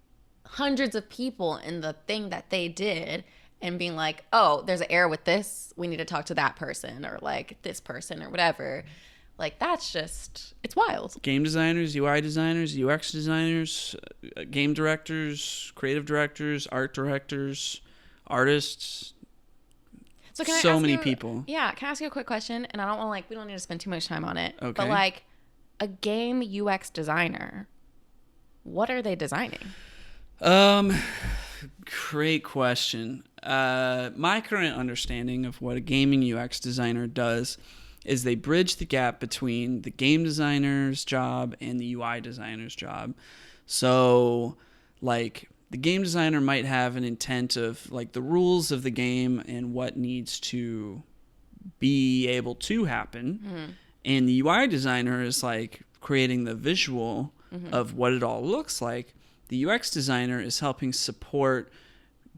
hundreds of people in the thing that they did, and being like, oh, there's an error with this, we need to talk to that person, or like this person, or whatever. Like, that's just, it's wild. Game designers, UI designers, UX designers, game directors, creative directors, art directors, artists. So can I so ask many you, people. Yeah, can I ask you a quick question? And I don't want to, like, we don't need to spend too much time on it. Okay. But like, a game UX designer, what are they designing? Great question. My current understanding of what a gaming UX designer does is they bridge the gap between the game designer's job and the UI designer's job. So, like, the game designer might have an intent of, like, the rules of the game and what needs to be able to happen. And the UI designer is, like, creating the visual of what it all looks like. The UX designer is helping support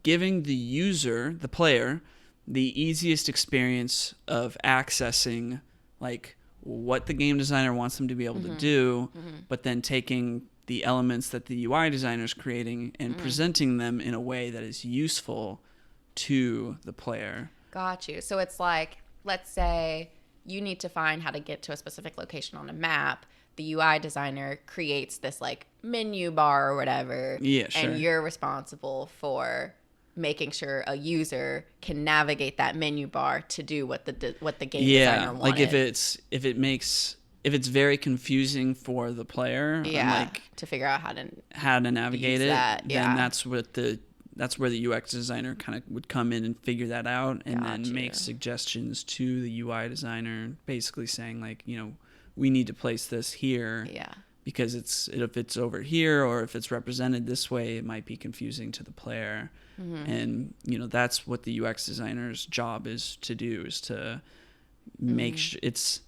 giving the user, the player, the easiest experience of accessing, like, what the game designer wants them to be able to do, but then taking the elements that the UI designer is creating and presenting them in a way that is useful to the player. Got you. So it's like, let's say you need to find how to get to a specific location on a map. The UI designer creates this, like, menu bar or whatever. Yeah, sure. And you're responsible for making sure a user can navigate that menu bar to do what the game designer wanted. Like if it's very confusing for the player, like, to figure out how to navigate it, then that's where the UX designer kind of would come in and figure that out, and then make suggestions to the UI designer, basically saying, like, we need to place this here. Yeah. Because if it's over here, or if it's represented this way, it might be confusing to the player. And, that's what the UX designer's job is to do, is to make sure it's,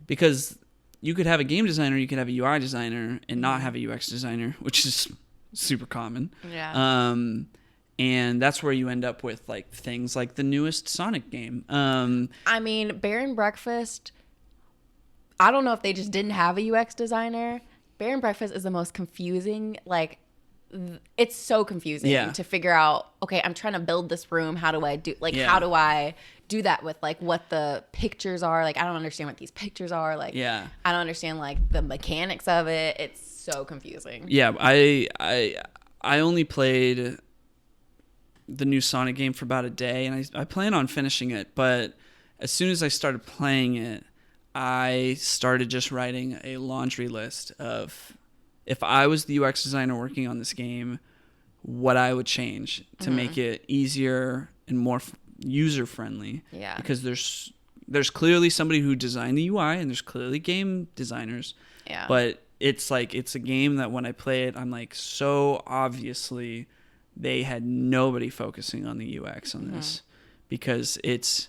because you could have a game designer, you could have a UI designer, and not have a UX designer, which is super common. Yeah. And that's where you end up with, like, things like the newest Sonic game. Bear and Breakfast, I don't know if they just didn't have a UX designer. Bear and Breakfast is the most confusing, like, it's so confusing to figure out, okay, I'm trying to build this room. How do I do, like, how do I do that with, like, what the pictures are? Like, I don't understand what these pictures are. Like, I don't understand, like, the mechanics of it. It's so confusing. Yeah, I only played the new Sonic game for about a day, and I plan on finishing it, but as soon as I started playing it, I started just writing a laundry list of, if I was the UX designer working on this game, what I would change to make it easier and more user-friendly. Yeah. Because there's clearly somebody who designed the UI, and there's clearly game designers. Yeah. But it's like, it's a game that when I play it, I'm like, so obviously they had nobody focusing on the UX on this, because it's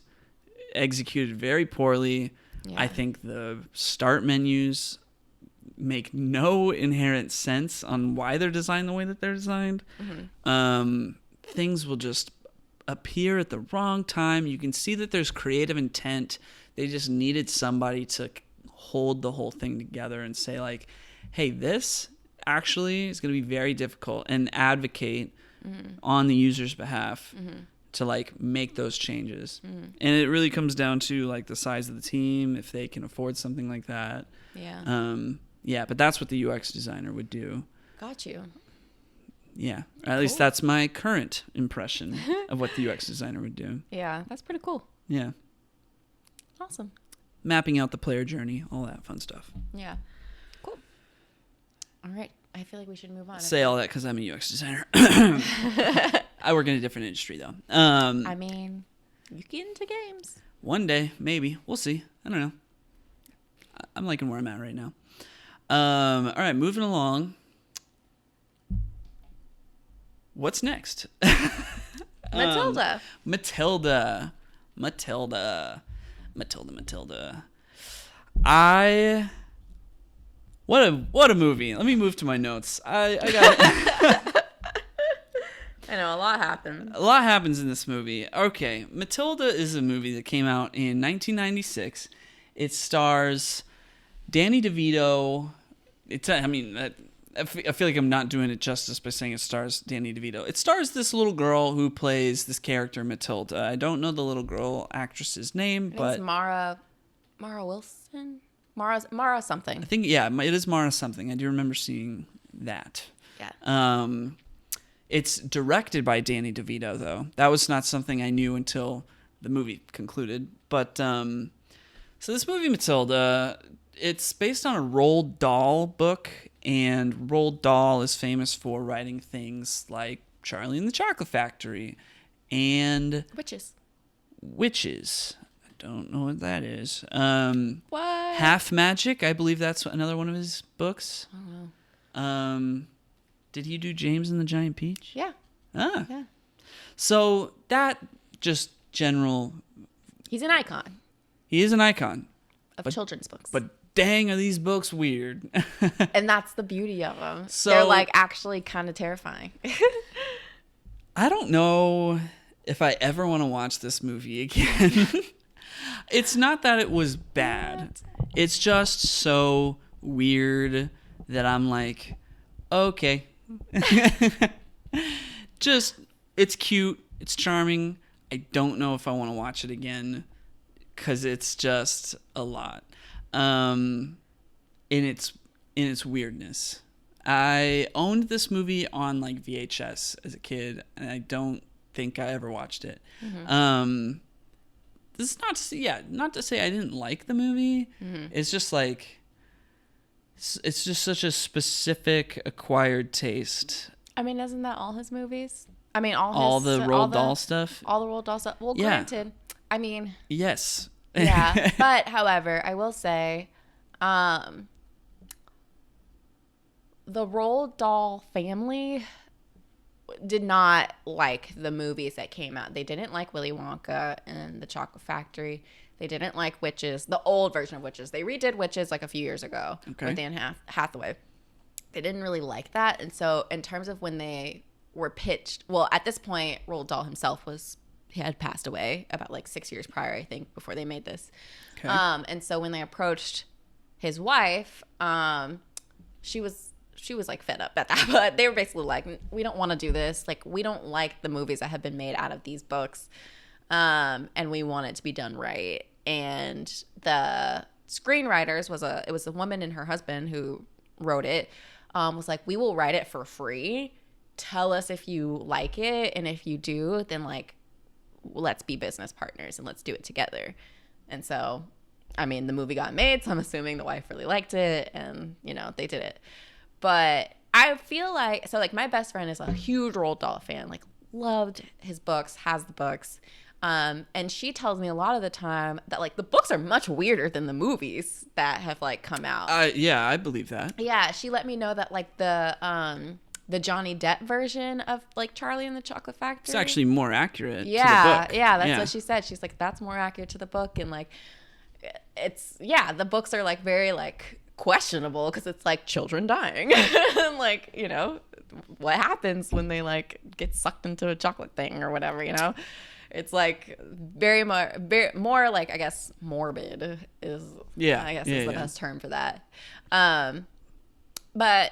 executed very poorly. I think the start menus make no inherent sense on why they're designed the way that they're designed. Things will just appear at the wrong time. You can see that there's creative intent. They just needed somebody to hold the whole thing together and say, like, hey, this actually is going to be very difficult, and advocate on the user's behalf to, like, make those changes. And it really comes down to, like, the size of the team, if they can afford something like that. Yeah, but that's what the UX designer would do. Got you. Yeah, or at least that's my current impression of what the UX designer would do. Yeah, that's pretty cool. Yeah. Awesome. Mapping out the player journey, all that fun stuff. Yeah. Cool. All right. I feel like we should move on. Say all that because I'm a UX designer. I work in a different industry, though. I mean, you get into games. One day, maybe. We'll see. I don't know. I'm liking where I'm at right now. All right, moving along. What's next? Matilda. Matilda. What a movie. Let me move to my notes. I got I know, a lot happened. A lot happens in this movie. Okay, Matilda is a movie that came out in 1996. It stars Danny DeVito. I feel like I'm not doing it justice by saying it stars Danny DeVito. It stars this little girl who plays this character, Matilda. I don't know the little girl actress's name, but it's Mara Wilson? Mara something. I think, it is Mara something. I do remember seeing that. Yeah. It's directed by Danny DeVito, though. That was not something I knew until the movie concluded. But, so this movie, Matilda, it's based on a Roald Dahl book, and Roald Dahl is famous for writing things like Charlie and the Chocolate Factory and Witches. I don't know what that is. What? Half Magic, I believe that's another one of his books. I don't know. Did he do James and the Giant Peach? Yeah. Yeah. So that just general. He's an icon. He is an icon of children's books. But dang, are these books weird. And that's the beauty of them. So, they're, like, actually kind of terrifying. I don't know if I ever want to watch this movie again. It's not that it was bad. It's just so weird that I'm like, okay. Just, it's cute. It's charming. I don't know if I want to watch it again because it's just a lot. In its weirdness. I owned this movie on, like, VHS as a kid, and I don't think I ever watched it. This is not to say I didn't like the movie. It's just like, it's just such a specific acquired taste. I mean, isn't that all his movies? I mean, all the Roald Dahl stuff. All the Roald Dahl stuff. Well, granted, I mean, yes. Yeah, but however, I will say, the Roald Dahl family did not like the movies that came out. They didn't like Willy Wonka and the Chocolate Factory. They didn't like Witches, the old version of Witches. They redid Witches like a few years ago with Anne Hathaway. They didn't really like that. And so in terms of when they were pitched, well, at this point, Roald Dahl himself he had passed away about like 6 years prior, I think, before they made this. And so when they approached his wife, she was she was like fed up at that, but they were basically like, we don't want to do this. Like, we don't like the movies that have been made out of these books. And we want it to be done right. And the screenwriters it was a woman and her husband who wrote it, was like, we will write it for free. Tell us if you like it. And if you do, then like, let's be business partners and let's do it together. And so, I mean, the movie got made, so I'm assuming the wife really liked it and, you know, they did it. But I feel like, so like my best friend is a huge Roald Dahl fan, like loved his books, has the books. And she tells me a lot of the time that like the books are much weirder than the movies that have like come out. Yeah, I believe that. Yeah, she let me know that like the Johnny Depp version of like Charlie and the Chocolate Factory, it's actually more accurate. Yeah, to the book. Yeah, that's what she said. She's like, that's more accurate to the book, and like, the books are like very like questionable because it's like children dying, and like, you know, what happens when they like get sucked into a chocolate thing or whatever, you know. It's like very more like, I guess, morbid is, I guess is the best term for that. But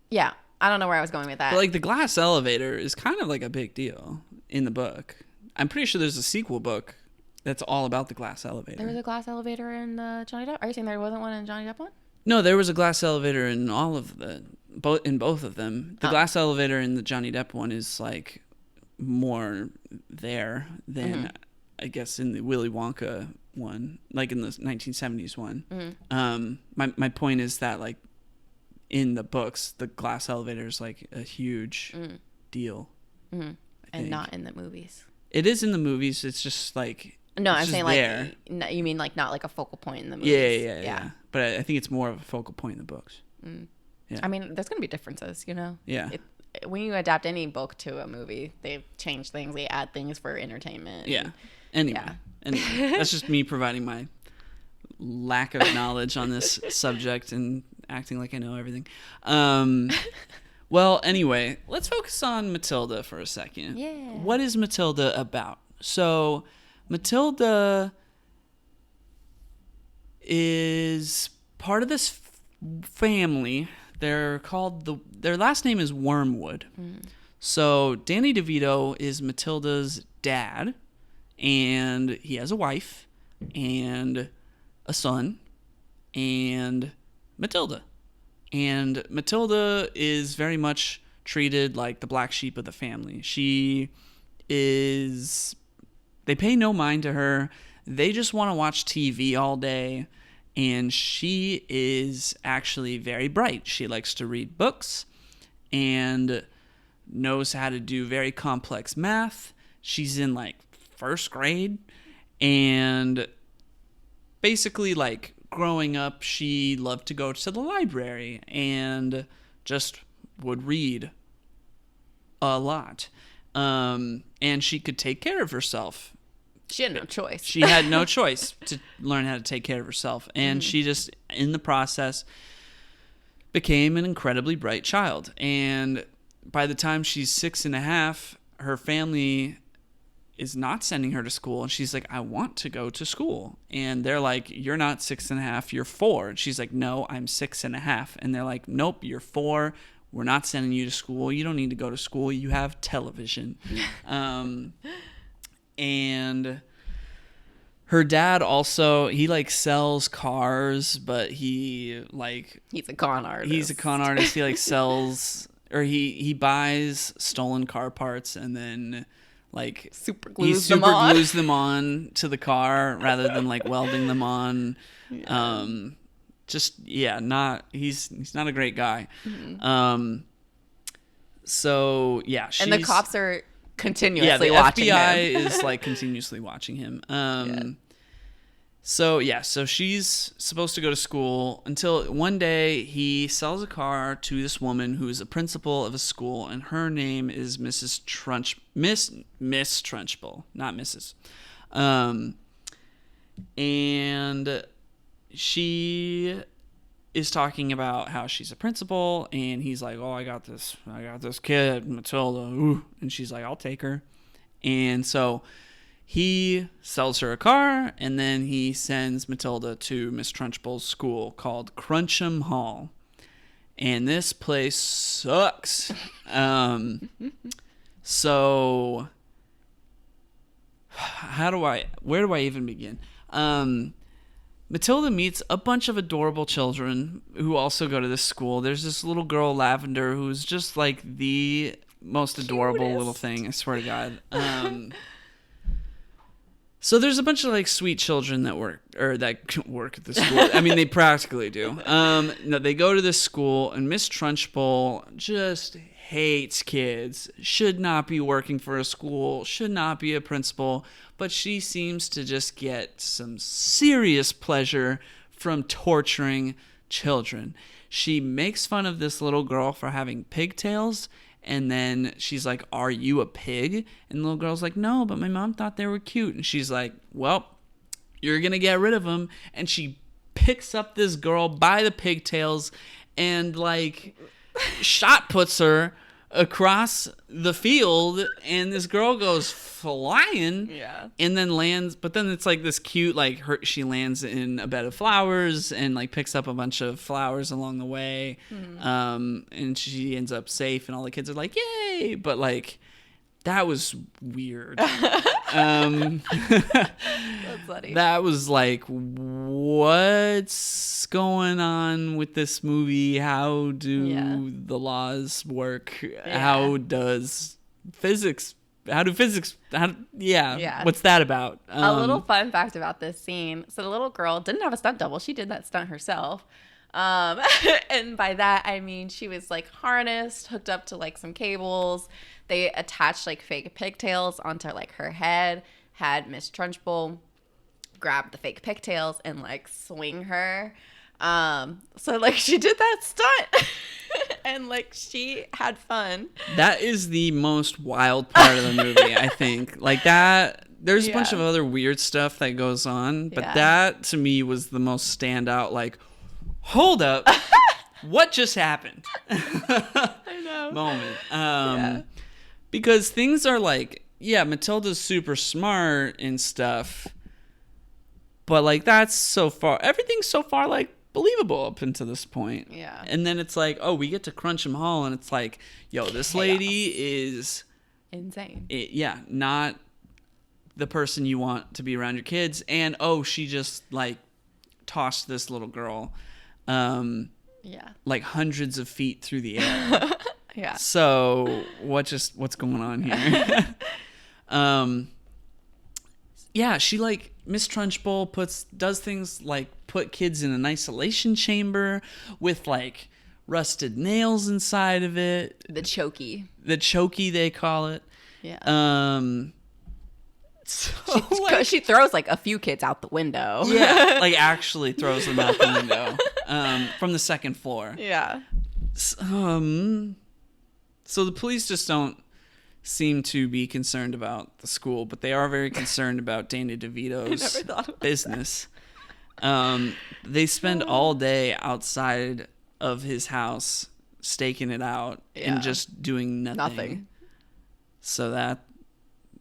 yeah, I don't know where I was going with that. But like the glass elevator is kind of like a big deal in the book. I'm pretty sure there's a sequel book that's all about the glass elevator. There was a glass elevator in the Johnny Depp? Are you saying there wasn't one in Johnny Depp one? No, there was a glass elevator in both of them. The glass elevator in the Johnny Depp one is like more there than I guess in the Willy Wonka one, like in the 1970s one. My point is that like in the books, the glass elevator is like a huge deal, and not in the movies. It is in the movies. It's just like, no, I'm saying like there. You mean like not like a focal point in the movies. Yeah. But I think it's more of a focal point in the books. Yeah. I mean, there's gonna be differences, you know. Yeah. When you adapt any book to a movie, they change things, they add things for entertainment. Yeah. Anyway, that's just me providing my lack of knowledge on this subject and acting like I know everything. Well, anyway, let's focus on Matilda for a second. Yeah. What is Matilda about? So, Matilda is part of this family. They're called their last name is Wormwood. So Danny DeVito is Matilda's dad, and he has a wife and a son and Matilda. And Matilda is very much treated like the black sheep of the family. They pay no mind to her. They just want to watch TV all day. And she is actually very bright. She likes to read books and knows how to do very complex math. She's in like first grade. And basically, like growing up, she loved to go to the library and just would read a lot. And she could take care of herself. She had no choice. She had no choice to learn how to take care of herself. And she just, in the process, became an incredibly bright child. And by the time she's 6.5, her family is not sending her to school. And she's like, I want to go to school. And they're like, you're not 6.5, you're 4. And she's like, no, I'm 6.5. And they're like, nope, you're 4. We're not sending you to school. You don't need to go to school. You have television. And her dad also, he like sells cars, but he's a con artist. He's a con artist. He like sells, or he buys stolen car parts and then like super glues them on to the car rather than like welding them on. Yeah. He's not a great guy. So yeah, and the cops are continuously watching him. FBI is like continuously watching him. So she's supposed to go to school until one day he sells a car to this woman who is a principal of a school, and her name is Miss Trunchbull, not Mrs. And she is talking about how she's a principal, and he's like, oh, I got this kid, Matilda. Ooh. And she's like, I'll take her. And so he sells her a car, and then he sends Matilda to Miss Trunchbull's school called Cruncham Hall. and this place sucks. So where do I even begin? Matilda meets a bunch of adorable children who also go to this school. There's this little girl, Lavender, who's just like the most adorable little thing, I swear to God. So there's a bunch of like sweet children that work at the school. I mean, they practically do. No, they go to this school, and Miss Trunchbull just hates kids, should not be working for a school, should not be a principal, but she seems to just get some serious pleasure from torturing children. She makes fun of this little girl for having pigtails, and then she's like, "Are you a pig?" And the little girl's like, "No, but my mom thought they were cute." And she's like, "Well, you're gonna get rid of them." And she picks up this girl by the pigtails and like shot puts her across the field, and this girl goes flying, and then lands. But then it's like this cute, like she lands in a bed of flowers and like picks up a bunch of flowers along the way, and she ends up safe, and all the kids are like, "Yay!" But like, that was weird. That's funny. That was like, what's going on with this movie? How do the laws work? How does physics? What's that about? A little fun fact about this scene. So the little girl didn't have a stunt double. She did that stunt herself. And by that, I mean, she was like harnessed, hooked up to like some cables. They attached like fake pigtails onto like her head, had Miss Trunchbull grab the fake pigtails and like swing her. So like she did that stunt and like she had fun. That is the most wild part of the movie, I think. Like that, there's a bunch of other weird stuff that goes on, but that to me was the most standout. Like, hold up, what just happened? I know. Moment. Because things are like, Matilda's super smart and stuff, but like everything's so far like believable up until this point. Yeah. And then it's like, oh, we get to Crunch 'em Hall, and it's like, yo, this lady is insane. Not the person you want to be around your kids. And she just like tossed this little girl like hundreds of feet through the air. So what's going on here? She like Miss Trunchbull does things like put kids in an isolation chamber with like rusted nails inside of it. The chokey they call it. She throws like a few kids out the window. Like actually throws them out the window from the second floor. So the police just don't seem to be concerned about the school, but they are very concerned about Danny DeVito's business. They spend all day outside of his house staking it out and just doing nothing. So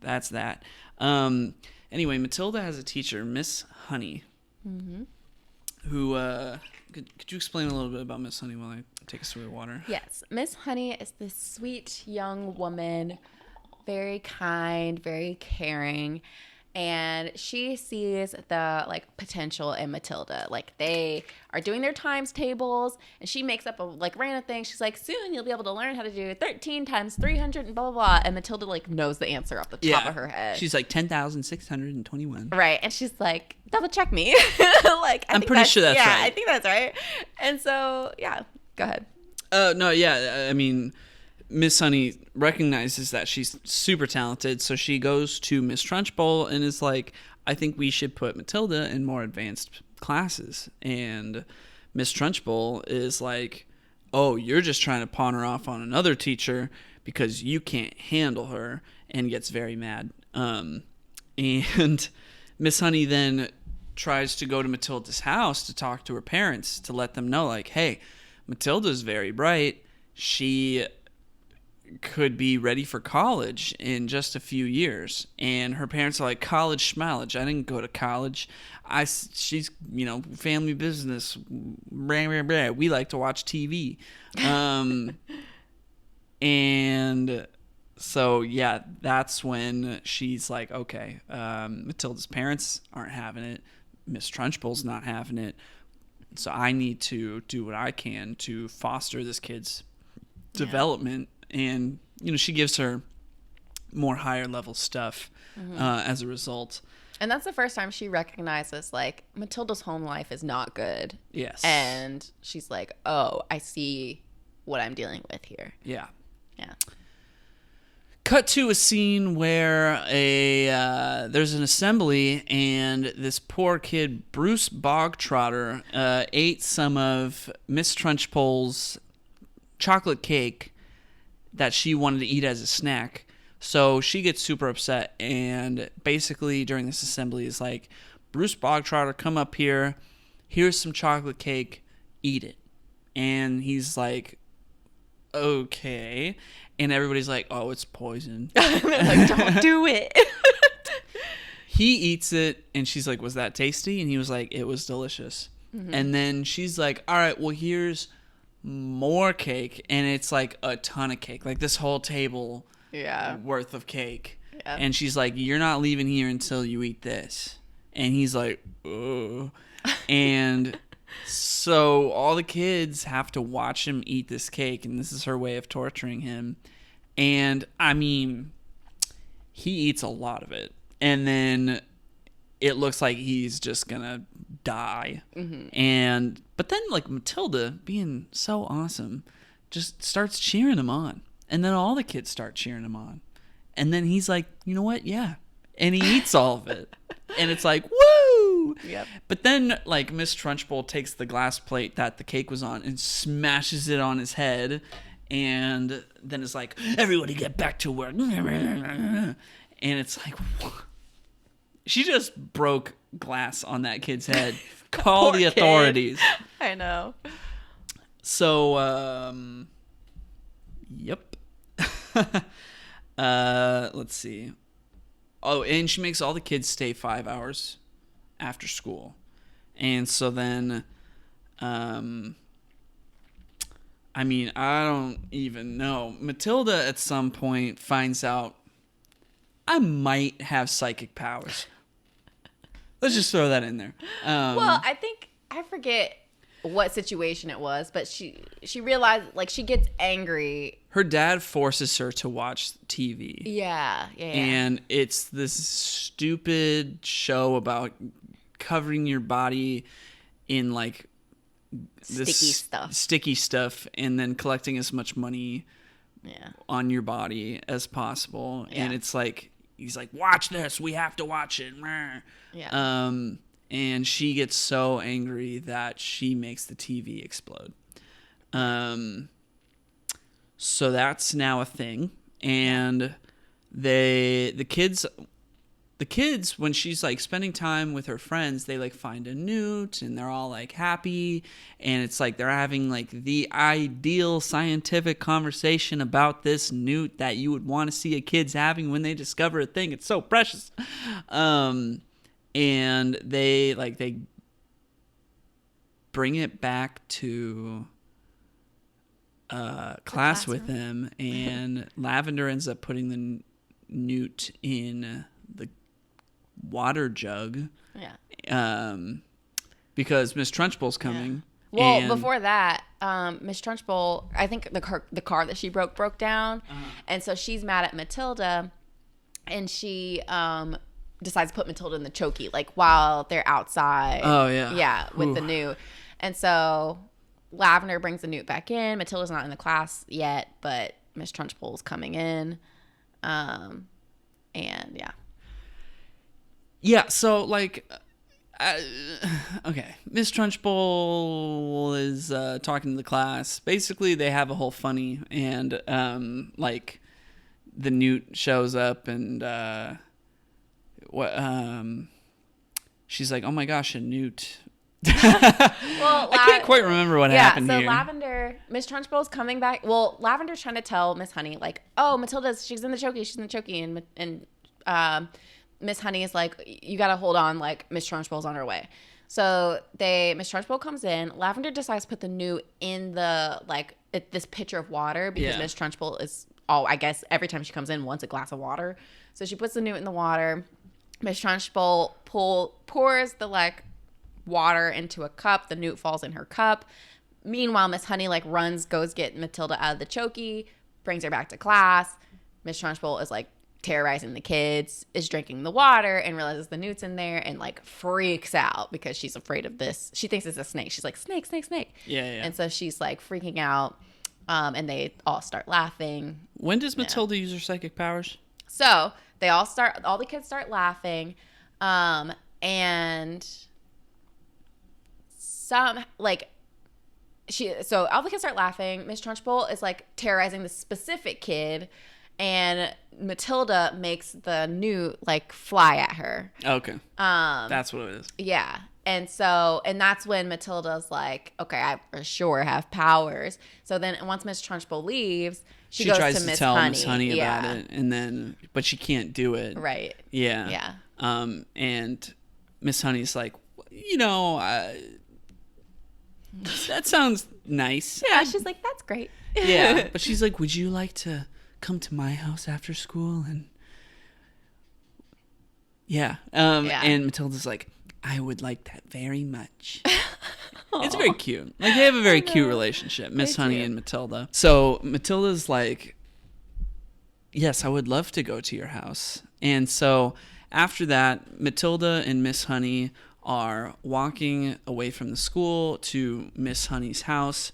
that's that. Anyway, Matilda has a teacher, Miss Honey, who could you explain a little bit about Miss Honey while I take a swig of water? Yes, Miss Honey is this sweet young woman, very kind, very caring, and she sees the like potential in Matilda. Like they are doing their times tables, and she makes up a like random thing. She's like, "Soon you'll be able to learn how to do 13 times 300 and blah blah blah." And Matilda like knows the answer off the top of her head. She's like 10,621. Right, and she's like, "Double check me." Like I'm pretty sure that's right. I think that's right. And so go ahead. I mean, Miss Honey recognizes that she's super talented, so she goes to Miss Trunchbull and is like, I think we should put Matilda in more advanced classes. And Miss Trunchbull is like, oh, you're just trying to pawn her off on another teacher because you can't handle her, and gets very mad. And Miss Honey then tries to go to Matilda's house to talk to her parents to let them know, like, hey, Matilda's very bright. She could be ready for college in just a few years. And her parents are like, college schmalage. I didn't go to college. She's, family business. Blah, blah, blah. We like to watch TV. And so, yeah, that's when she's like, okay, Matilda's parents aren't having it. Miss Trunchbull's not having it. So I need to do what I can to foster this kid's development. And, she gives her more higher level stuff as a result. And that's the first time she recognizes, like, Matilda's home life is not good. Yes. And she's like, oh, I see what I'm dealing with here. Yeah. Yeah. Cut to a scene where there's an assembly, and this poor kid, Bruce Bogtrotter, ate some of Miss Trunchbull's chocolate cake that she wanted to eat as a snack. So she gets super upset, and basically during this assembly is like, Bruce Bogtrotter, come up here. Here's some chocolate cake. Eat it. And he's like, okay. And everybody's like, oh, it's poison. Like, don't do it. He eats it, and she's like, was that tasty? And he was like, it was delicious. Mm-hmm. And then she's like, all right, well, here's more cake. And it's like a ton of cake, like this whole table worth of cake. Yeah. And she's like, you're not leaving here until you eat this. And he's like, ugh. And so all the kids have to watch him eat this cake, and this is her way of torturing him. And I mean, he eats a lot of it, and then it looks like he's just gonna die. Mm-hmm. But then, like, Matilda, being so awesome, just starts cheering him on, and then all the kids start cheering him on, and then he's like, you know what? Yeah, and he eats all of it, and it's like, woo! Yep. But then, like, Miss Trunchbull takes the glass plate that the cake was on and smashes it on his head, and then is like, everybody get back to work. And it's like, what? She just broke glass on that kid's head. Call the authorities. Kid. I know. So, yep. Let's see. Oh, and she makes all the kids stay 5 hours after school. And so then, I mean, I don't even know. Matilda at some point finds out I might have psychic powers. Let's just throw that in there. Well, I forget what situation it was, but she realized, like, she gets angry. Her dad forces her to watch TV. Yeah. And it's this stupid show about covering your body in, like, this sticky stuff, and then collecting as much money on your body as possible. Yeah. And it's like, he's like, watch this, we have to watch it. Yeah. And she gets so angry that she makes the TV explode. So that's now a thing. And the kids, when she's, like, spending time with her friends, they, like, find a newt, and they're all, like, happy, and it's like they're having, like, the ideal scientific conversation about this newt that you would want to see a kids having when they discover a thing. It's so precious. And they bring it back to class with them, and Lavender ends up putting the newt in the water jug. Yeah. Because Miss Trunchbull's coming. Yeah. Well, before that, Miss Trunchbull, I think the car that she broke down, and so she's mad at Matilda, and she decides to put Matilda in the chokey, like, while they're outside. Oh yeah. Yeah, with the newt, and so Lavender brings the newt back in. Matilda's not in the class yet, but Miss Trunchbull's coming in, and yeah. Yeah, so, like, okay, Miss Trunchbull is talking to the class. Basically, they have a whole funny, and, like, the newt shows up, and, she's like, oh my gosh, a newt. Well, I can't quite remember what happened here. So Lavender Miss Trunchbull's coming back. Well, Lavender's trying to tell Miss Honey, like, oh, Matilda, she's in the chokey. And Miss Honey is like, you got to hold on, like, Miss Trunchbull's on her way. So Miss Trunchbull comes in. Lavender decides to put the newt in the, like, this pitcher of water because Miss Trunchbull is, I guess every time she comes in, wants a glass of water. So she puts the newt in the water. Miss Trunchbull pours the, like, water into a cup. The newt falls in her cup. Meanwhile, Miss Honey, like, goes get Matilda out of the chokey, brings her back to class. Miss Trunchbull is, like, terrorizing the kids, is drinking the water, and realizes the newt's in there and, like, freaks out because she's afraid of this. She thinks it's a snake. She's like, snake. Yeah. And so she's, like, freaking out, and they all start laughing. When does Matilda use her psychic powers? So all the kids start laughing, and some, like, so all the kids start laughing. Miss Trunchbull is, like, terrorizing the specific kid, and Matilda makes the newt, like, fly at her. Okay. That's what it is. Yeah. And that's when Matilda's like, okay, I for sure have powers. So then once Miss Trunchbull leaves, she goes tries to Miss tell Honey. Miss Honey about it, but she can't do it. Right. Yeah. Yeah. And Miss Honey's like, that sounds nice. Yeah, she's like, that's great. Yeah. But she's like, would you like to come to my house after school? And and Matilda's like, I would like that very much. It's very cute. Like, they have a very cute relationship, Miss Honey and Matilda. So Matilda's like, yes, I would love to go to your house. And so after that, Matilda and Miss Honey are walking away from the school to Miss Honey's house.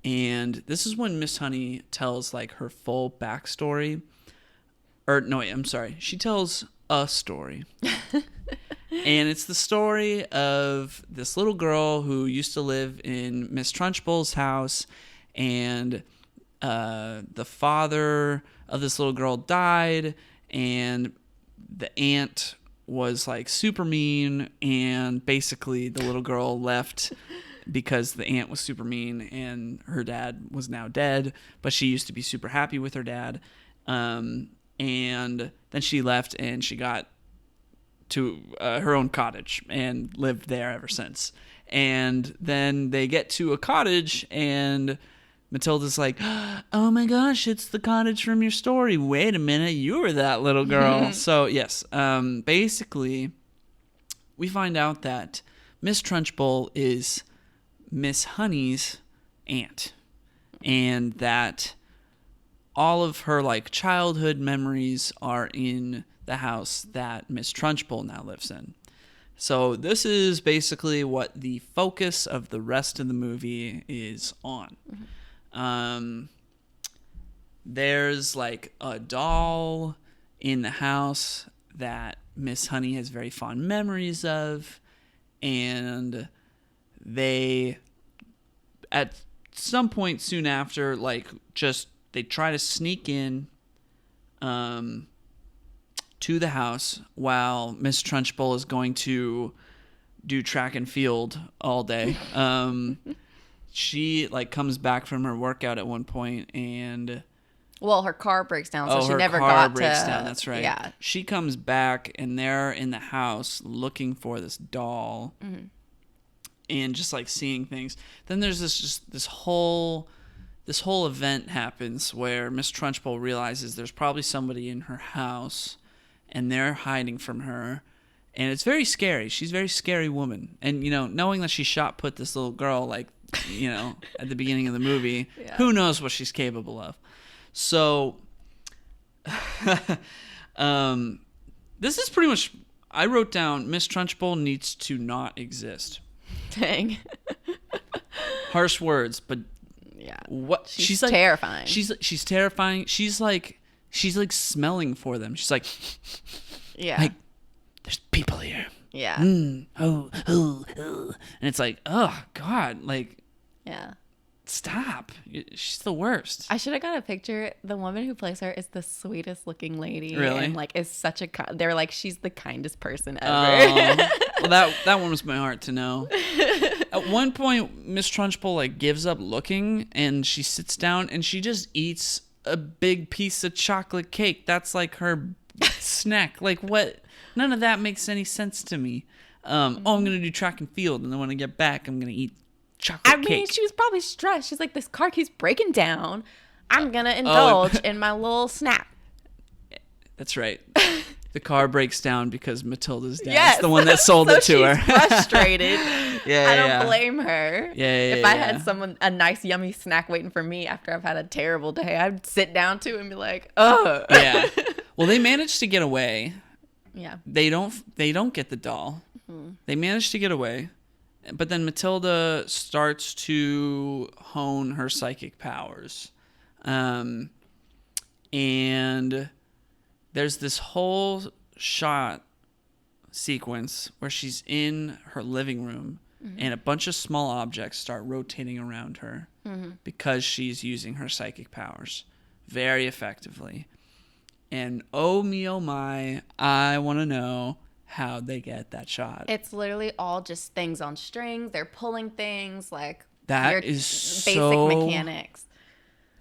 And this is when Miss Honey tells, like, her full backstory. She tells a story. And it's the story of this little girl who used to live in Miss Trunchbull's house. And the father of this little girl died. And the aunt was, like, super mean. And basically the little girl left because the aunt was super mean and her dad was now dead, but she used to be super happy with her dad. And then she left and she got to her own cottage and lived there ever since. And then they get to a cottage and Matilda's like, oh my gosh, it's the cottage from your story. Wait a minute, you were that little girl. So yes, basically we find out that Miss Trunchbull is Miss Honey's aunt, and that all of her, like, childhood memories are in the house that Miss Trunchbull now lives in. So this is basically what the focus of the rest of the movie is on. There's, like, a doll in the house that Miss Honey has very fond memories of, and they, at some point soon after, like, they try to sneak in to the house while Miss Trunchbull is going to do track and field all day. She, like, comes back from her workout at one point and... Well, her car breaks down, so she never got to... her car breaks down, that's right. Yeah. She comes back, and they're in the house looking for this doll. Mm-hmm. And just, like, seeing things. Then there's this whole event happens where Miss Trunchbull realizes there's probably somebody in her house and they're hiding from her, and it's very scary. She's a very scary woman, and, you know, knowing that she shot put this little girl, like, you know, at the beginning of the movie, who knows what she's capable of. So this is pretty much, I wrote down, Miss Trunchbull needs to not exist. Dang. Harsh words, but yeah, what she's like, terrifying. She's terrifying. She's like smelling for them. She's like, yeah, like, there's people here. Yeah. And it's like, oh God, like, yeah. Stop. She's the worst. I should have got a picture. The woman who plays her is the sweetest looking lady. Really? And, like, is such a... They're like, she's the kindest person ever. Well, that one was my heart to know. At one point, Miss Trunchbull like gives up looking, and she sits down, and she just eats a big piece of chocolate cake. That's like her snack. Like what? None of that makes any sense to me. I'm gonna do track and field, and then when I get back, I'm gonna eat chocolate cake. I mean, she was probably stressed. She's like, this car keeps breaking down. I'm gonna indulge in my little snack. That's right. The car breaks down because Matilda's dad's the one that sold it to her. Frustrated. I don't blame her. If I had a nice yummy snack waiting for me after I've had a terrible day, I'd sit down too and be like, oh. Yeah. Well, they managed to get away. Yeah. They don't get the doll. Mm-hmm. They manage to get away. But then Matilda starts to hone her psychic powers. And there's this whole shot sequence where she's in her living room and a bunch of small objects start rotating around her because she's using her psychic powers very effectively. And oh me, oh my, I want to know how they get that shot. It's literally all just things on strings. They're pulling things like that is basic so mechanics.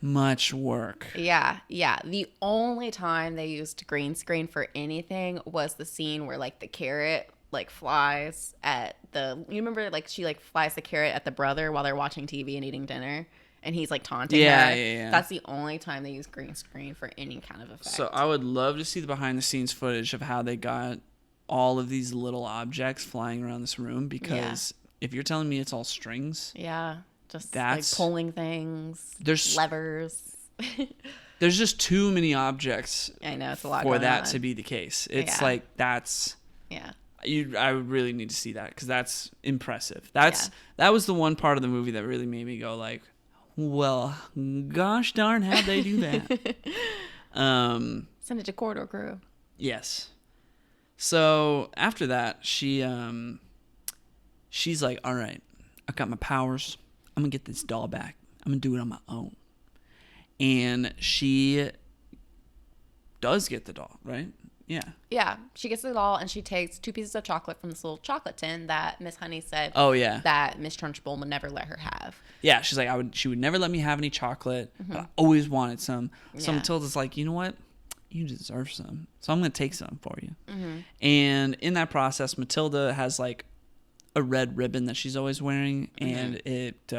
Much work. Yeah. The only time they used green screen for anything was the scene where like the carrot like flies at you remember like she like flies the carrot at the brother while they're watching TV and eating dinner, and he's like taunting her. Yeah. That's the only time they use green screen for any kind of effect. So I would love to see the behind the scenes footage of how they got all of these little objects flying around this room, because if you're telling me it's all strings. Yeah. Just like pulling things, there's levers. There's just too many objects. I know, it's a lot for that to be the case. It's like that's I would really need to see that, because that's impressive. That was the one part of the movie that really made me go like, well, gosh darn, how'd they do that? Send it to Corridor Crew. Yes. So after that, she's like, all right, I've got my powers. I'm going to get this doll back. I'm going to do it on my own. And she does get the doll, right? Yeah. Yeah. She gets the doll, and she takes 2 pieces of chocolate from this little chocolate tin that Miss Honey said that Miss Trunchbull would never let her have. Yeah. She's like, she would never let me have any chocolate, but I always wanted some. So Matilda's like, you know what? You deserve some. So I'm going to take some for you. Mm-hmm. And in that process, Matilda has like a red ribbon that she's always wearing, and it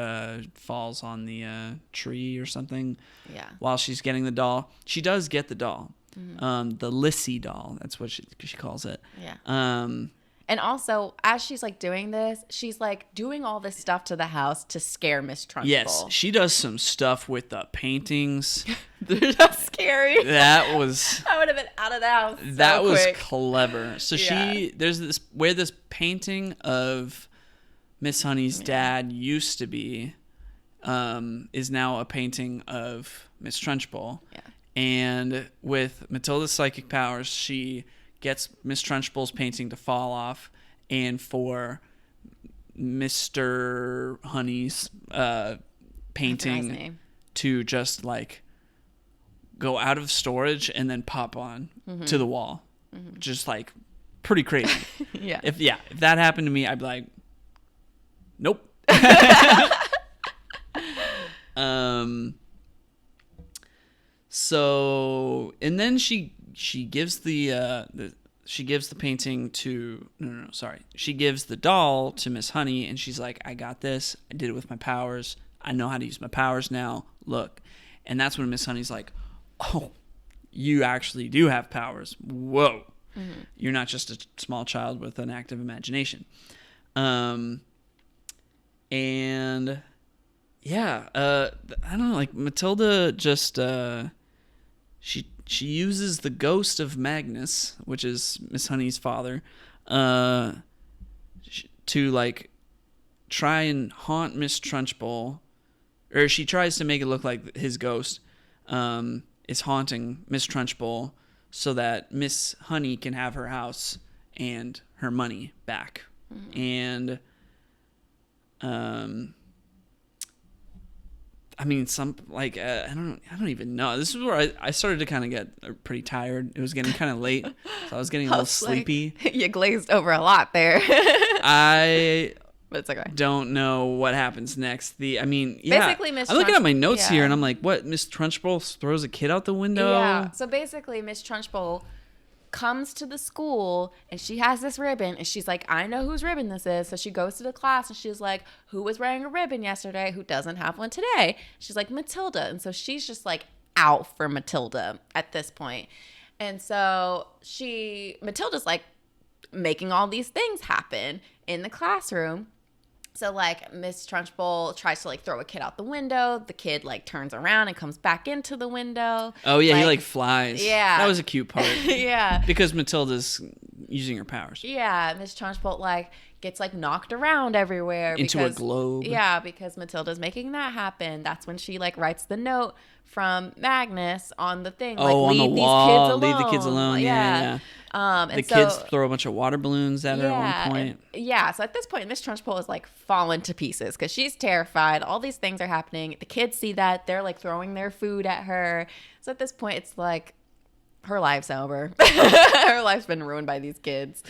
falls on the tree or something. Yeah. While she's getting the doll, she does get the doll, the Lissy doll. That's what she calls it. Yeah. And also, as she's like doing this, she's like doing all this stuff to the house to scare Miss Trunchbull. Yes, she does some stuff with the paintings. They're just scary. That was. I would have been out of the house. That was clever. So there's this painting of Miss Honey's dad used to be, is now a painting of Miss Trunchbull. Yeah. And with Matilda's psychic powers, she gets Miss Trunchbull's painting to fall off, and for Mr. Honey's painting to just like go out of storage and then pop on to the wall. Just like pretty crazy. If that happened to me, I'd be like, nope. So, and then she gives she gives the painting to she gives the doll to Miss Honey, and she's like, I got this. I did it with my powers. I know how to use my powers now. Look. And that's when Miss Honey's like, oh, you actually do have powers. Whoa. Mm-hmm. You're not just a small child with an active imagination. And yeah, I don't know, like Matilda just she uses the ghost of Magnus, which is Miss Honey's father, to like try and haunt Miss Trunchbull, or she tries to make it look like his ghost is haunting Miss Trunchbull so that Miss Honey can have her house and her money back. Mm-hmm. And I mean, some like I don't even know. This is where I started to kind of get pretty tired. It was getting kind of late, so I was getting a little sleepy. You glazed over a lot there. I But it's okay. Don't know what happens next. Basically, Miss I'm looking at my notes here, and I'm like, what? Miss Trunchbull throws a kid out the window? Yeah. So basically, Miss Trunchbull comes to the school, and she has this ribbon, and she's like, I know whose ribbon this is. So she goes to the class, and she's like, who was wearing a ribbon yesterday? Who doesn't have one today? She's like, Matilda. And so she's just like out for Matilda at this point. And so Matilda's like making all these things happen in the classroom. So, like, Miss Trunchbull tries to, like, throw a kid out the window. The kid, like, turns around and comes back into the window. Oh, yeah, he, like, flies. Yeah. That was a cute part. Yeah. Because Matilda's using her powers. Yeah, Miss Trunchbull, like, gets, like, knocked around everywhere. Into a globe. Yeah, because Matilda's making that happen. That's when she, like, writes the note from Magnus on the thing. Like, on the wall. Leave the kids alone. Yeah. And kids throw a bunch of water balloons at her at one point. So at this point, Miss Trunchbull is like fallen to pieces because she's terrified. All these things are happening. The kids see that. They're like throwing their food at her. So at this point, it's like her life's over. Her life's been ruined by these kids.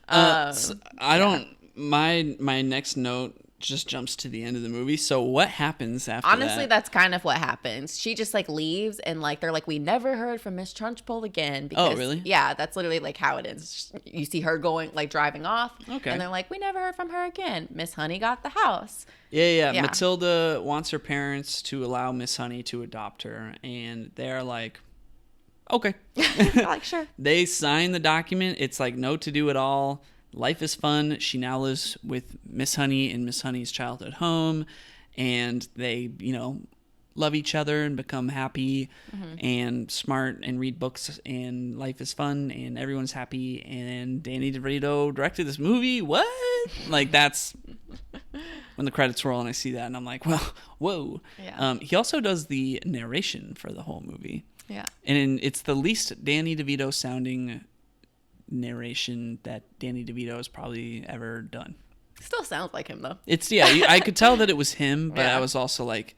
So I don't. My next note just jumps to the end of the movie. So what happens after that? Honestly, that's kind of what happens. She just like leaves, and like they're like, we never heard from Miss Trunchbull again. Because, oh, really? Yeah, that's literally like how it is. You see her going, like driving off. Okay. And they're like, we never heard from her again. Miss Honey got the house. Yeah. Matilda wants her parents to allow Miss Honey to adopt her, and they're like, okay. Like, sure. They sign the document. It's like no to do at all. Life is fun. She now lives with Miss Honey in Miss Honey's childhood home, and they, love each other and become happy and smart and read books, and life is fun and everyone's happy. And Danny DeVito directed this movie. What? Like, that's when the credits roll and I see that and I'm like, well, whoa. Yeah. He also does the narration for the whole movie. Yeah. And it's the least Danny DeVito sounding narration that Danny DeVito has probably ever done. Still sounds like him though. I could tell that it was him, but I was also like,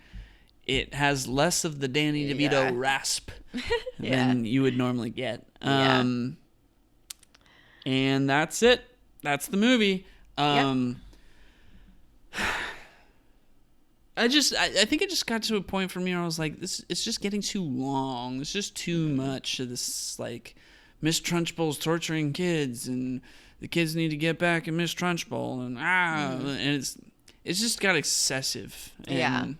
it has less of the Danny DeVito rasp than you would normally get. And that's it. That's the movie. I think it just got to a point for me where I was like, it's just getting too long. It's just too much of this, like, Miss Trunchbull's torturing kids, and the kids need to get back at Miss Trunchbull, and and it's just got excessive. And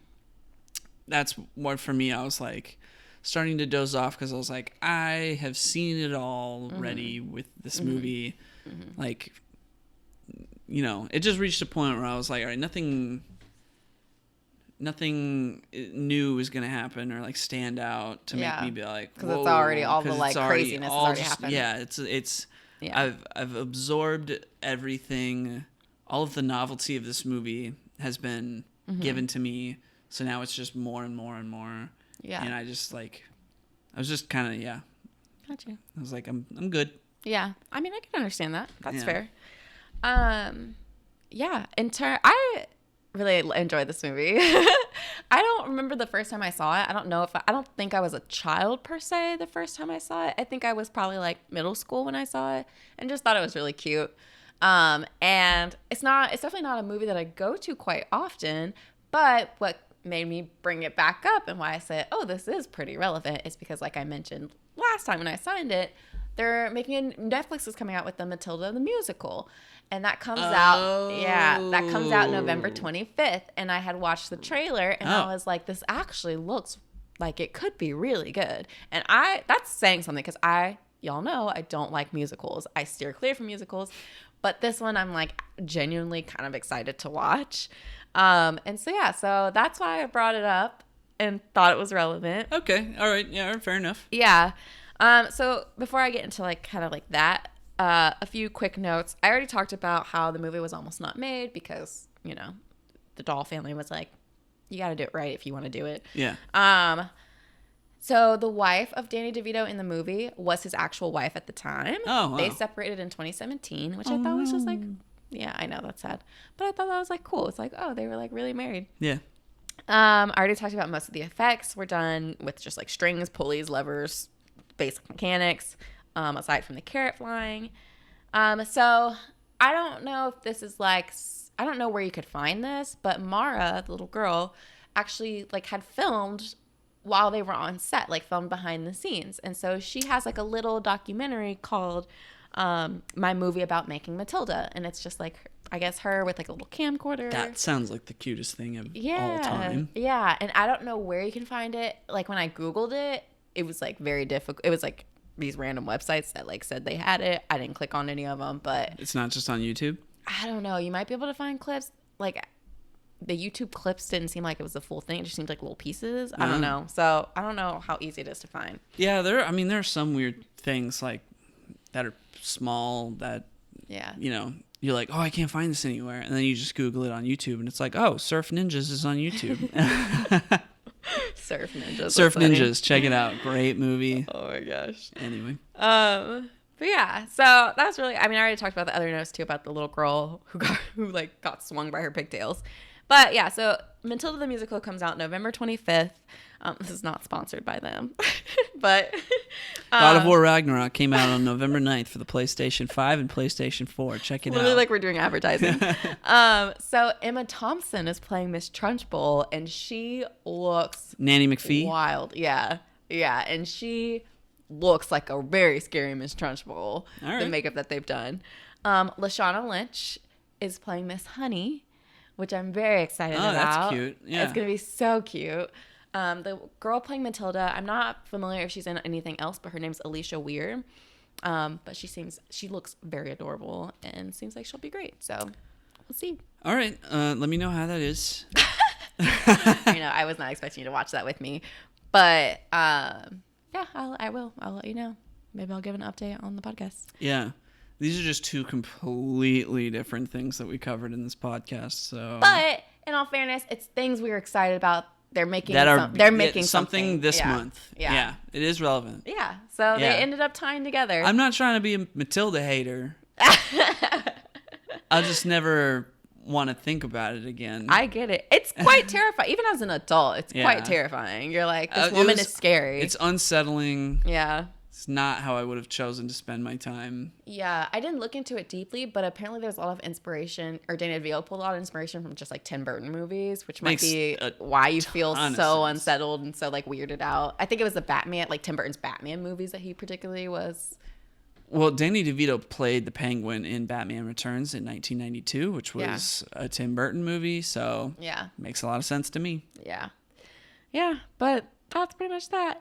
that's what, for me, I was like starting to doze off because I was like, I have seen it all already with this movie. Like, it just reached a point where I was like, all right, nothing new is gonna happen or like stand out to make me be like, because it's already all the like craziness has already happened. It's I've absorbed everything. All of the novelty of this movie has been given to me, so now it's just more and more and more. And I was just kind of Gotcha. I was like, I'm good. Yeah, I mean, I can understand that. That's fair. I really enjoyed this movie. I don't remember the first time I saw it. I don't think I was a child per se the first time I saw it. I think I was probably like middle school when I saw it, and just thought it was really cute. And it's definitely not a movie that I go to quite often, but what made me bring it back up and why I said, oh, this is pretty relevant is because, like I mentioned last time when I signed it, Netflix is coming out with the Matilda the musical. And that comes out November 25th. And I had watched the trailer, and I was like, this actually looks like it could be really good. And that's saying something, because y'all know I don't like musicals. I steer clear from musicals. But this one I'm like genuinely kind of excited to watch. And so that's why I brought it up and thought it was relevant. Okay. All right. Yeah, fair enough. Yeah. So before I get into like kind of like that, a few quick notes. I already talked about how the movie was almost not made because, the Doll family was like, you got to do it right if you want to do it. Yeah. So the wife of Danny DeVito in the movie was his actual wife at the time. Oh, wow. They separated in 2017, which I thought was just like, yeah, I know that's sad. But I thought that was like cool. It's like, oh, they were like really married. Yeah. I already talked about most of the effects. We're done with just like strings, pulleys, levers, basic mechanics. Aside from the carrot flying. So I don't know if this is like I don't know where you could find this, but Mara, the little girl, actually like had filmed while they were on set, like filmed behind the scenes. And so she has like a little documentary called My Movie About Making Matilda. And it's just like, I guess her with like a little camcorder. That sounds like the cutest thing of all time. Yeah. And I don't know where you can find it. Like when I Googled it, it was like very difficult. It was like these random websites that like said they had it. I didn't click on any of them, but it's not just on YouTube. I don't know. You might be able to find clips. Like the YouTube clips didn't seem like it was the full thing. It just seemed like little pieces. I don't know. So I don't know how easy it is to find. Yeah, there are some weird things like that are small that you know, you're like, oh, I can't find this anywhere, and then you just Google it on YouTube, and it's like, oh, Surf Ninjas is on YouTube. Surf Ninjas. Surf Ninjas, check it out. Great movie. Oh my gosh. Anyway. But yeah, so that's really, I mean, I already talked about the other notes too about the little girl who got swung by her pigtails. But yeah, so Matilda the Musical comes out November 25th. This is not sponsored by them, but God of War Ragnarok came out on November 9th for the PlayStation 5 and PlayStation 4. Check it out. Literally like we're doing advertising. So Emma Thompson is playing Miss Trunchbull, and she looks Nanny McPhee. Wild. Yeah. And she looks like a very scary Miss Trunchbull. Right. The makeup that they've done. Lashana Lynch is playing Miss Honey, which I'm very excited about. That's cute. Yeah. It's going to be so cute. The girl playing Matilda, I'm not familiar if she's in anything else, but her name's Alicia Weir. But she looks very adorable and seems like she'll be great. So we'll see. All right. Let me know how that is. I know. I was not expecting you to watch that with me. But yeah, I will. I'll let you know. Maybe I'll give an update on the podcast. Yeah. These are just two completely different things that we covered in this podcast. So, but in all fairness, it's things we were excited about. They're making something this month. Yeah, it is relevant. Yeah, so they ended up tying together. I'm not trying to be a Matilda hater. I just never want to think about it again. I get it. It's quite terrifying. Even as an adult, it's quite terrifying. You're like, this woman is scary. It's unsettling. Yeah. It's not how I would have chosen to spend my time. Yeah, I didn't look into it deeply, but apparently there's a lot of inspiration, or Dana DeVito pulled a lot of inspiration from just like Tim Burton movies, which might be why you feel so unsettled and so like weirded out. I think it was the Batman, like Tim Burton's Batman movies that he particularly was. Well, Danny DeVito played the Penguin in Batman Returns in 1992, which was a Tim Burton movie, so makes a lot of sense to me. Yeah, but that's pretty much that.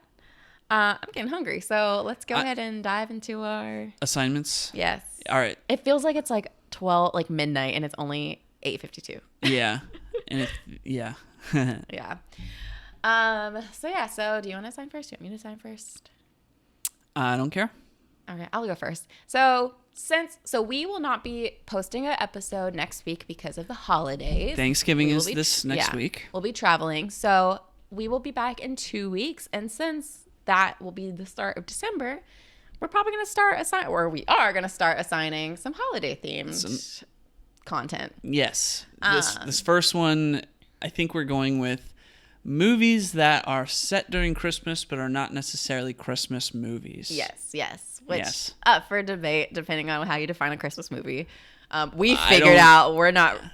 I'm getting hungry, so let's go ahead and dive into our assignments. Yes. All right. It feels like it's like 12, like midnight, and it's only 8:52. Yeah. And yeah. So do you want to sign first? Do you want me to sign first? I don't care. Okay, I'll go first. So we will not be posting an episode next week because of the holidays. Thanksgiving is this next week. We'll be traveling, so we will be back in 2 weeks, and since that will be the start of December, we're probably going to start assigning some holiday themed content. Yes. This first one, I think we're going with movies that are set during Christmas but are not necessarily Christmas movies. Yes. Which up for debate depending on how you define a Christmas movie. We figured out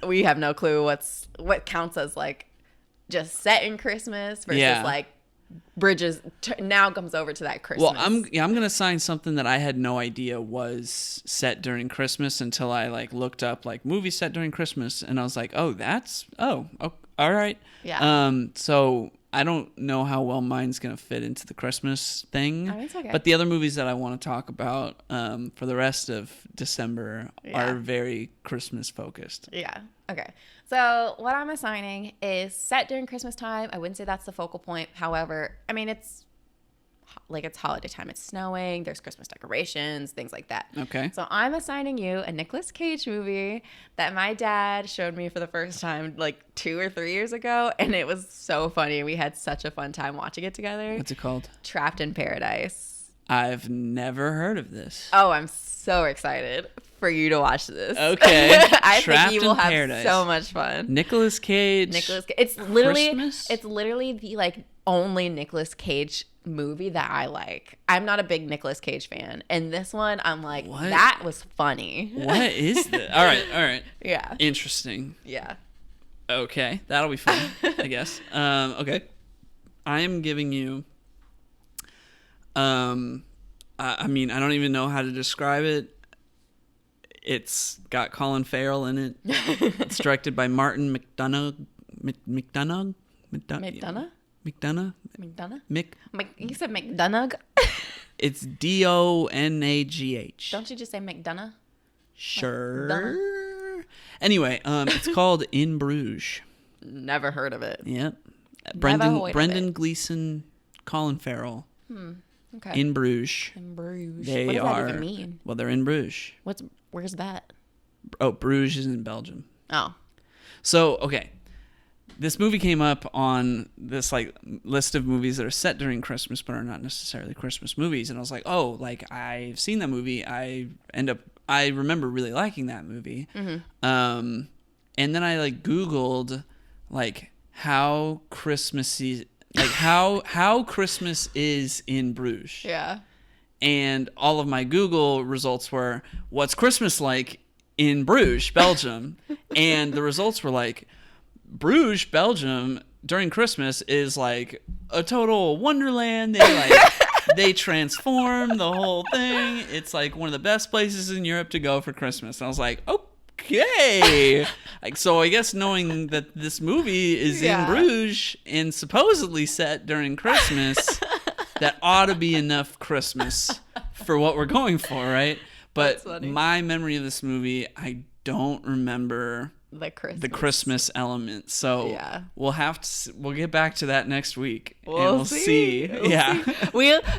we have no clue what counts as like just set in Christmas versus like bridges now comes over to that Christmas. Well, I'm gonna sign something that I had no idea was set during Christmas until I like looked up like movies set during Christmas, and I was like, all right. Yeah. So I don't know how well mine's gonna fit into the Christmas thing. Oh, it's okay. But the other movies that I want to talk about for the rest of December are very Christmas focused. Yeah. Okay. So what I'm assigning is set during Christmas time. I wouldn't say that's the focal point. However, I mean, it's holiday time. It's snowing. There's Christmas decorations, things like that. Okay. So I'm assigning you a Nicolas Cage movie that my dad showed me for the first time like 2 or 3 years ago. And it was so funny. We had such a fun time watching it together. What's it called? Trapped in Paradise. I've never heard of this. Oh, I'm so excited for you to watch this. Okay. I think you will have so much fun. Nicolas Cage. It's literally the like only Nicolas Cage movie that I like. I'm not a big Nicolas Cage fan. And this one, I'm like, what? That was funny. What is this? All right. Yeah. Interesting. Yeah. Okay. That'll be fun, I guess. Okay. I am giving you, I mean, I don't even know how to describe it. It's got Colin Farrell in it. It's directed by Martin McDonagh. McDonagh? You said McDonagh? It's Donagh. Don't you just say McDonagh? Sure. McDonagh? Anyway, it's called In Bruges. Never heard of it. Yep. Brendan Gleeson, Colin Farrell. Okay. In Bruges. In Bruges. What does that even mean? Well, they're in Bruges. Where's that? Oh, Bruges is in Belgium. Oh. So, okay. This movie came up on this like list of movies that are set during Christmas but are not necessarily Christmas movies, and I was like, oh, like I've seen that movie. I remember really liking that movie. And then I like Googled like how Christmassy, like how Christmas is in Bruges. Yeah. And all of my Google results were, what's Christmas like in Bruges, Belgium? And the results were like, Bruges, Belgium, during Christmas is like a total wonderland. They transform the whole thing. It's like one of the best places in Europe to go for Christmas. And I was like, okay. Like, so I guess knowing that this movie is in Bruges and supposedly set during Christmas, that ought to be enough Christmas for what we're going for, right? But my memory of this movie, I don't remember the Christmas element. So we'll get back to that next week. We'll see.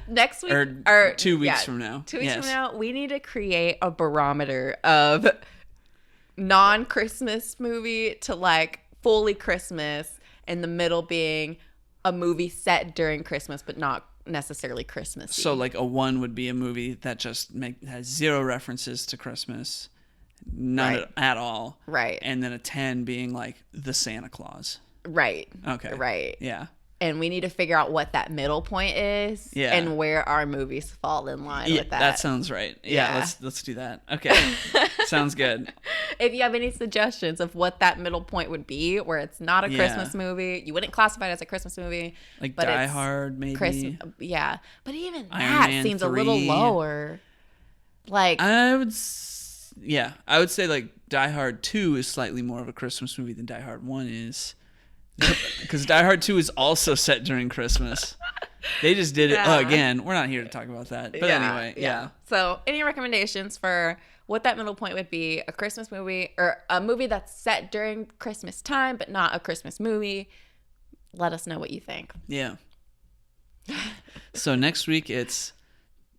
Next week or 2 weeks from now. 2 weeks from now, we need to create a barometer of non-Christmas movie to like fully Christmas, and the middle being a movie set during Christmas but not necessarily Christmas. So like a 1 would be a movie that just has 0 references to Christmas. None at all. Right. And then a 10 being like the Santa Claus. Right. Okay. Right. Yeah. And we need to figure out what that middle point is. Yeah. And where our movies fall in line with that. That sounds right. Yeah. Let's do that. Okay. Sounds good. If you have any suggestions of what that middle point would be, where it's not a Christmas movie, you wouldn't classify it as a Christmas movie. Like Die Hard, maybe. Yeah. But even Iron that Man seems 3. a little lower. Like I would say like Die Hard 2 is slightly more of a Christmas movie than Die Hard 1 is. Because Die Hard 2 is also set during Christmas. They just did it. Oh, again, we're not here to talk about that. But anyway, yeah. So any recommendations for what that middle point would be? A Christmas movie or a movie that's set during Christmas time but not a Christmas movie? Let us know what you think. Yeah. So next week it's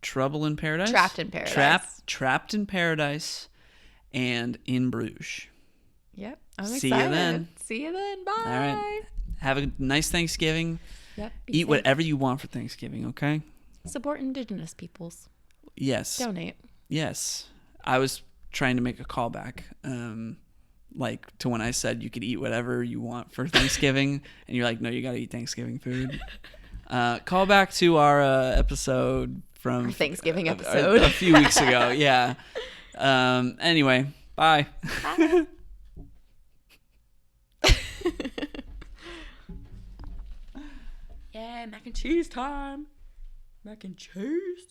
Trouble in Paradise? Trapped in Paradise. Trapped in Paradise and In Bruges. Yep. I'm excited. See you then. See you then. Bye. All right. Have a nice Thanksgiving. Yep. Eat whatever you want for Thanksgiving, okay? Support Indigenous peoples. Yes. Donate. Yes. I was trying to make a callback, like to when I said you could eat whatever you want for Thanksgiving, and you're like, no, you got to eat Thanksgiving food. Call back to our episode from our Thanksgiving episode a few weeks ago. Yeah. Anyway, bye. Bye. Yeah, mac and cheese time. Mac and cheese.